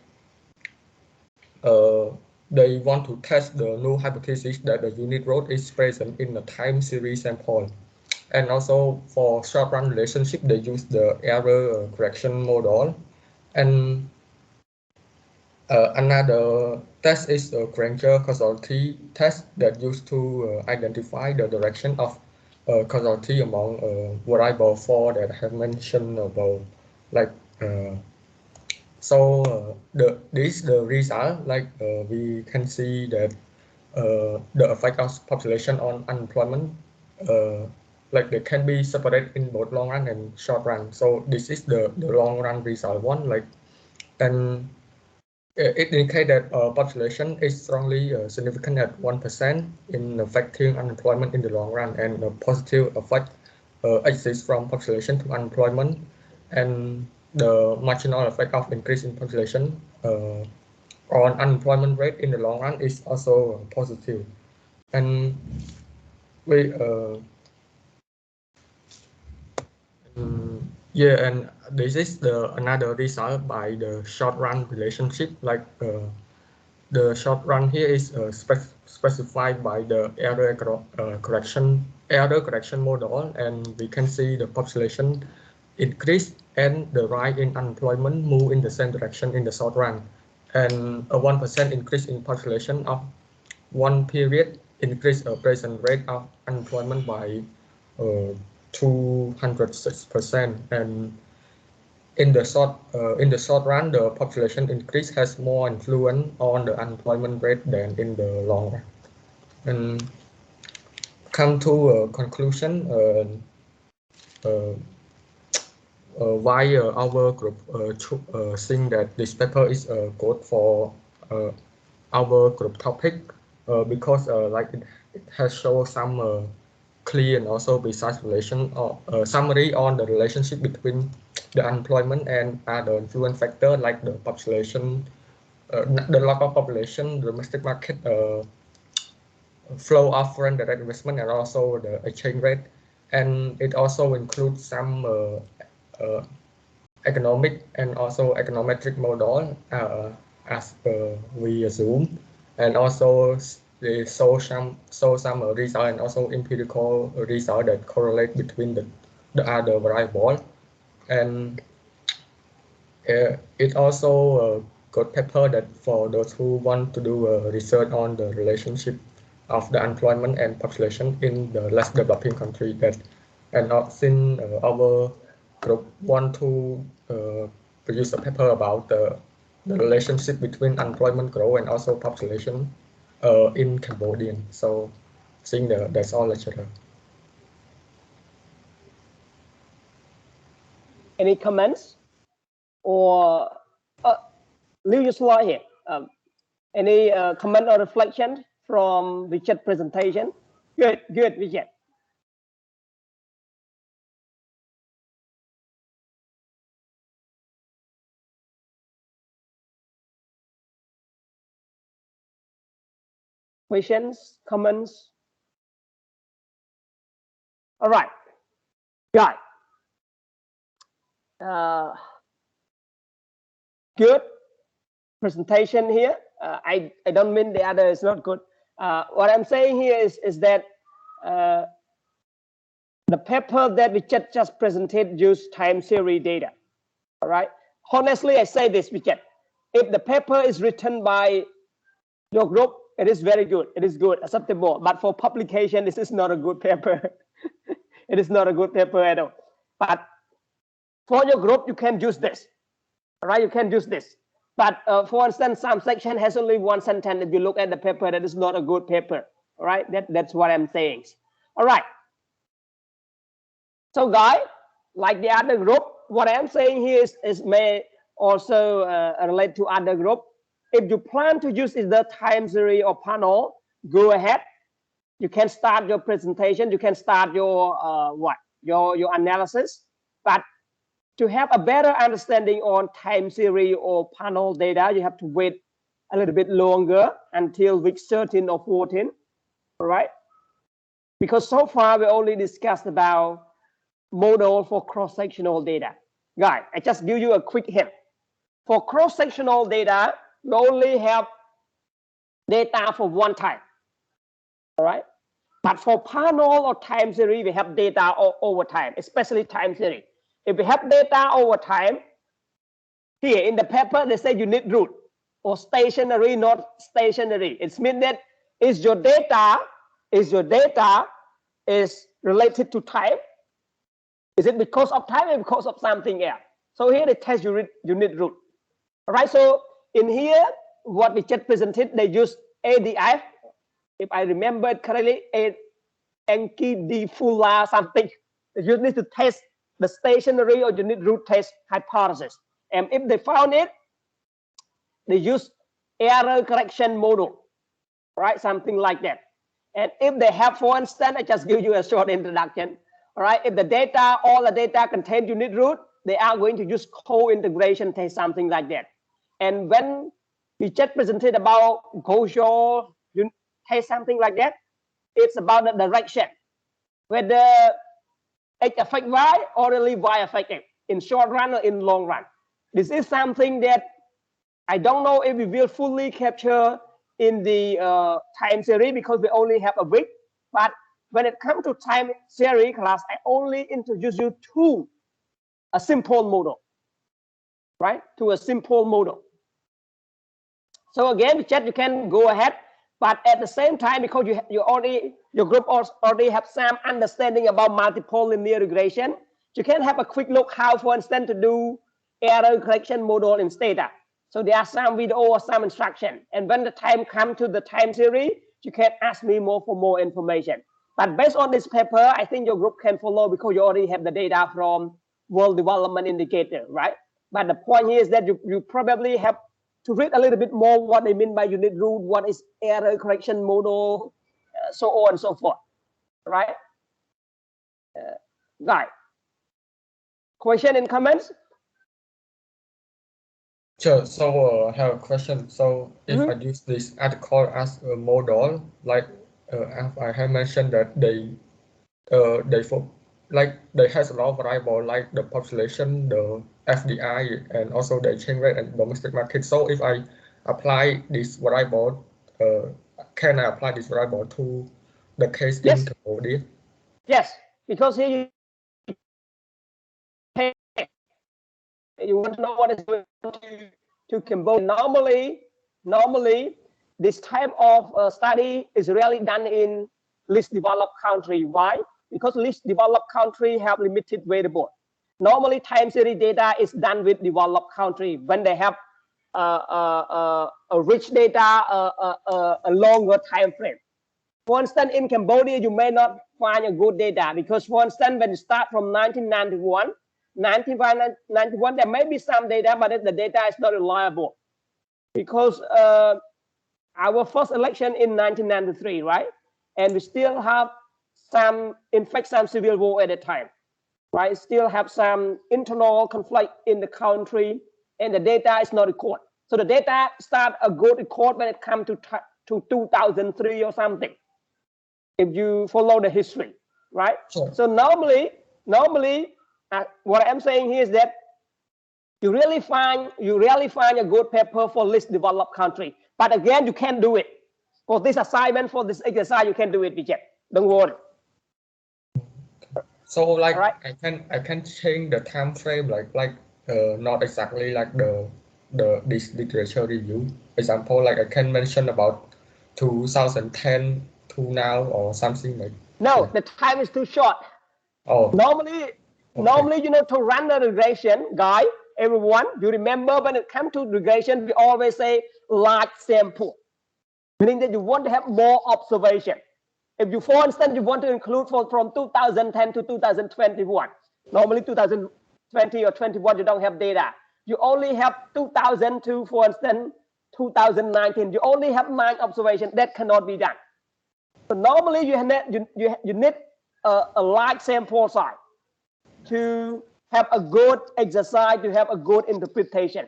they want to test the null hypothesis that the unit root is present in the time series sample. And also for short run relationship, they use the error correction model. And another test is a Granger causality test that used to identify the direction of causality among variable 4 that I have mentioned above. Like the result, like we can see that the effect of population on unemployment, like they can be separated in both long run and short run. So this is the long run result one, like, and it indicates that population is strongly significant at 1% in affecting unemployment in the long run, and a positive effect exists from population to unemployment, and the marginal effect of increase in population on unemployment rate in the long run is also positive. And we yeah, and this is the another result by the short run relationship, like the short run here is specified by the error correction model, and we can see the population increase and the rise in unemployment move in the same direction in the short run, and a 1% increase in population of one period increase a present rate of unemployment by 206%, and in the short run, the population increase has more influence on the unemployment rate than in the long run. And come to a conclusion, why our group think that this paper is good for our group topic, because like it has shown some clear and also precise relation or summary on the relationship between the unemployment and other influence factor like the population, the local population, domestic market, flow of foreign direct investment, and also the exchange rate. And it also includes some economic and also econometric model, as we assume, and also they show some result and also empirical result that correlate between the other variable. And it also a good paper that for those who want to do research on the relationship of the unemployment and population in the less developing country, that and since our group want to produce a paper about the relationship between unemployment growth and also population in Cambodia. So I think that's all, lecturer. Any comments or leave your slide here? Any comment or reflection from Richard's presentation? Good, Richard. Questions, comments? All right, got good presentation here. I don't mean the other is not good. What I'm saying here is that the paper that we just presented used time series data. All right. Honestly, I say this, Richard. If the paper is written by your group, it is very good. It is good, acceptable. But for publication, this is not a good paper. It is not a good paper at all. But for your group, you can use this. All right, you can use this. But for instance, some section has only one sentence. If you look at the paper, that is not a good paper. All right, that's what I'm saying. All right. So guys, like the other group, what I'm saying here is may also relate to other group. If you plan to use the time series or panel, go ahead. You can start your presentation. You can start your your analysis. But to have a better understanding on time series or panel data, you have to wait a little bit longer until week 13 or 14. All right? Because so far we only discussed about model for cross-sectional data. Guys, I just give you a quick hint. For cross-sectional data, we only have data for one time. All right? But for panel or time series, we have data over time, especially time series. If we have data over time, here in the paper, they say you need root or stationary, not stationary. It means that your data is related to time. Is it because of time or because of something else? So here they test you need root. All right, so in here, what we just presented, they use ADF. If I remember it correctly, Enki D Fula something. You need to test the stationary or unit root test hypothesis. And if they found it, they use error correction model, right? Something like that. And if they have, for instance, I just give you a short introduction. All right, if the data, all the data contain unit root, they are going to use co-integration test, something like that. And when we just presented about Gaussian test, something like that, it's about the direction, whether X affect Y or only Y affect X in short run or in long run. This is something that I don't know if we will fully capture in the time series because we only have a week. But when it comes to time series class, I only introduce you to a simple model, right? To a simple model. So again, chat, you can go ahead, but at the same time, because your group already have some understanding about multiple linear regression, you can have a quick look how, for instance, to do error correction model in Stata. So there are some video or some instruction. And when the time comes to the time series, you can ask me for more information. But based on this paper, I think your group can follow because you already have the data from World Development Indicator, right? But the point here is that you probably have to read a little bit more what they mean by unit root, what is error correction model, so on and so forth, right? Right. Question and comments? Sure. So I have a question. So if I use this article as a model, like I have mentioned that they has a lot of variable like the population, the FDI, and also the exchange rate and domestic market. So if I apply this variable, can I apply this variable to the case in Cambodia? Yes, because here you want to know what is going to Cambodia. Normally, this type of study is really done in least developed country. Why? Because least developed country have limited variable. Normally, time series data is done with developed country when they have a rich data, a longer time frame. For instance, in Cambodia, you may not find a good data because, for instance, when you start from 1991, there may be some data, but the data is not reliable because our first election in 1993, right? And we still have some, in fact, some civil war at the time, right? Still have some internal conflict in the country, and the data is not recorded. So the data start a good record when it comes to 2003 or something. If you follow the history, right? Sure. So normally, what I'm saying here is that you really find a good paper for least developed country. But again, you can't do it. For this assignment, for this exercise, you can do it, Vijay. Don't worry. So like I can change the time frame like not exactly like this literature review. Example, like I can mention about 2010 to now or something like. No, the time is too short. Oh. Normally, you know, to run the regression, guy, everyone, you remember when it comes to regression, we always say large sample, meaning that you want to have more observation. If you, for instance, you want to include from 2010 to 2021, normally 2020 or 21, you don't have data. You only have 2000 to, for instance, 2019. You only have 9 observations. That cannot be done. So normally you need a large sample size to have a good exercise, to have a good interpretation.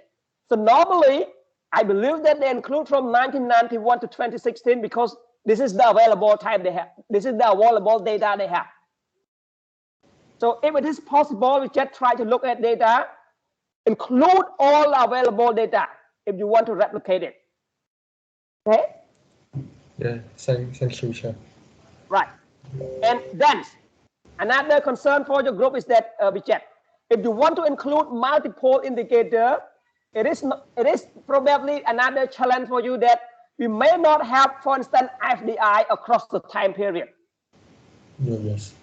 So normally, I believe that they include from 1991 to 2016 because this is the available time they have. This is the available data they have. So if it is possible, we just try to look at data, include all available data if you want to replicate it. Okay? Yeah, thank you, Chair. Right. And then another concern for your group is that if you want to include multiple indicator, it is probably another challenge for you that we may not have, for instance, FDI across the time period. Yes.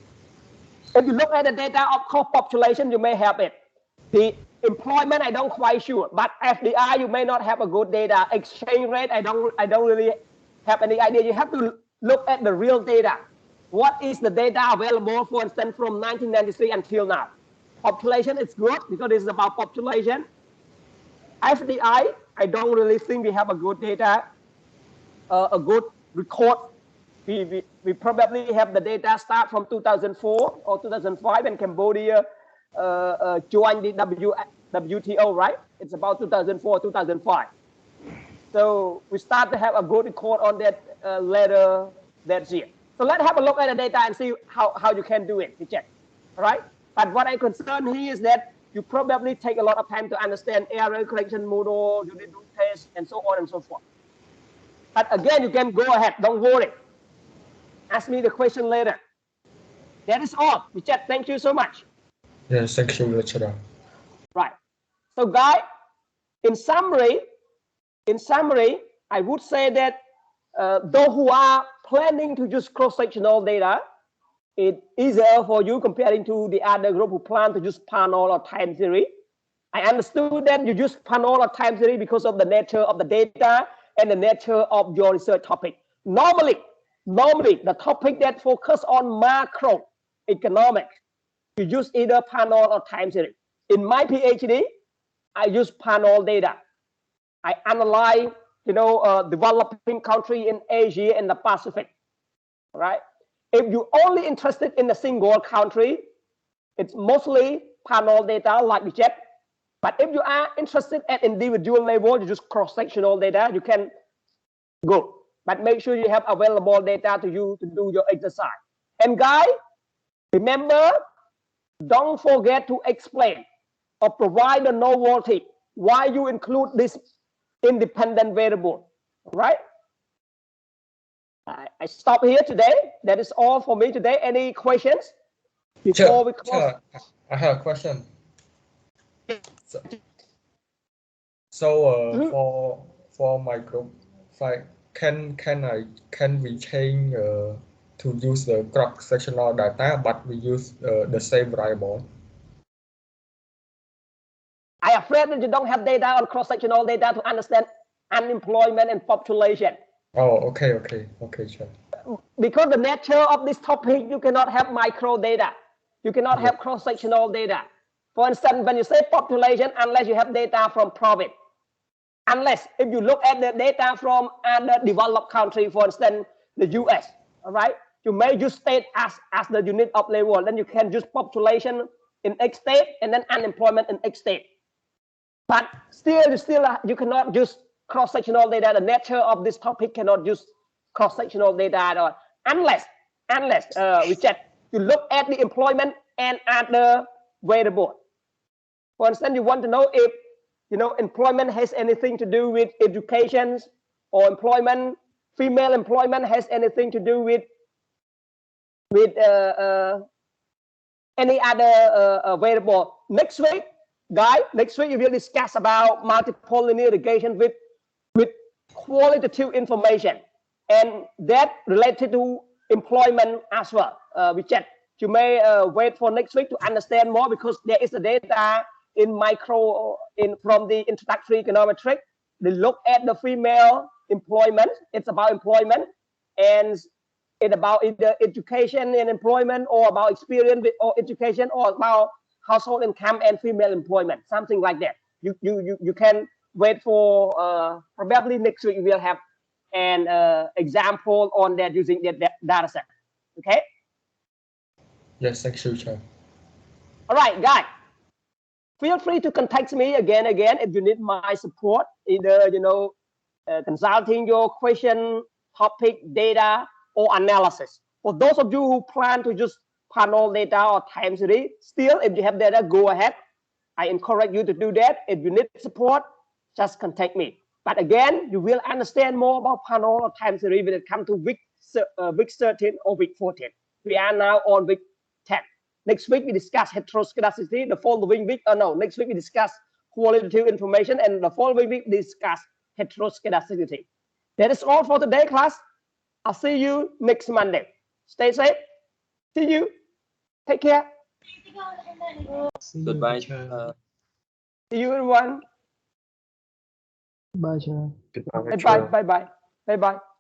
If you look at the data of core population, you may have it. The employment, I don't quite sure, but FDI, you may not have a good data. Exchange rate, I don't really have any idea. You have to look at the real data. What is the data available, for instance, from 1993 until now? Population is good because it's about population. FDI, I don't really think we have a good data, a good record. We probably have the data start from 2004 or 2005 and Cambodia joined the WTO, right? It's about 2004, 2005. So we start to have a good record on that later that year. So let's have a look at the data and see how you can do it, check, all right? But what I'm concerned here is that you probably take a lot of time to understand error correction model, you need to do tests, and so on and so forth. But again, you can go ahead, don't worry. Ask me the question later. That is all, Richard. Thank you so much. Yes, thank you, lecturer. Right. So, guys, in summary, I would say that those who are planning to use cross-sectional data, it's easier for you comparing to the other group who plan to use panel or time series. I understood that you use panel or time series because of the nature of the data and the nature of your research topic. Normally, the topic that focus on macroeconomics, you use either panel or time series. In my PhD, I use panel data. I analyze, developing country in Asia and the Pacific, right? If you're only interested in a single country, it's mostly panel data like we check. But if you are interested at individual level, you use cross-sectional data, you can go. But make sure you have available data to you to do your exercise. And guys, remember, don't forget to explain or provide a novelty why you include this independent variable, right? I stop here today. That is all for me today. Any questions before we close? I have a question. So for my group, can we change to use the cross-sectional data, but we use the same variable? I'm afraid that you don't have data on cross-sectional data to understand unemployment and population. Oh, okay, sure. Because the nature of this topic, you cannot have micro data. You cannot have cross-sectional data. For instance, when you say population, unless you have data from profit, unless if you look at the data from other developed country, for instance, the US, all right, you may use state as the unit of labor. Then you can use population in X state and then unemployment in X state. But still, you cannot use cross-sectional data. The nature of this topic cannot use cross-sectional data at all, unless we check. You look at the employment and other variable. For instance, you want to know if employment has anything to do with education, or female employment has anything to do with any other variable. Next week, guys, we will discuss about multiple linear regression with qualitative information, and that related to employment as well. We check. You may wait for next week to understand more, because there is the data in from the introductory econometric, they look at the female employment. It's about employment, and it's about either education and employment, or about experience or education, or about household income and female employment, something like that. You can wait for probably next week we'll have an example on that using that data set. Okay. Yes, thank you, Chair. All right, guys. Feel free to contact me again if you need my support, either consulting your question, topic, data, or analysis. For those of you who plan to use panel data or time series, still, if you have data, go ahead. I encourage you to do that. If you need support, just contact me. But again, you will understand more about panel or time series when it comes to week 13 or week 14. We are now on week 10. Next week, we discuss heteroscedasticity. The following week, next week we discuss qualitative information, and the following week we discuss heteroscedasticity. That is all for today, class. I'll see you next Monday. Stay safe. See you. Take care. Goodbye. See you, everyone. Bye, Chair. Goodbye, Bye Chair. bye. Bye bye. Bye bye.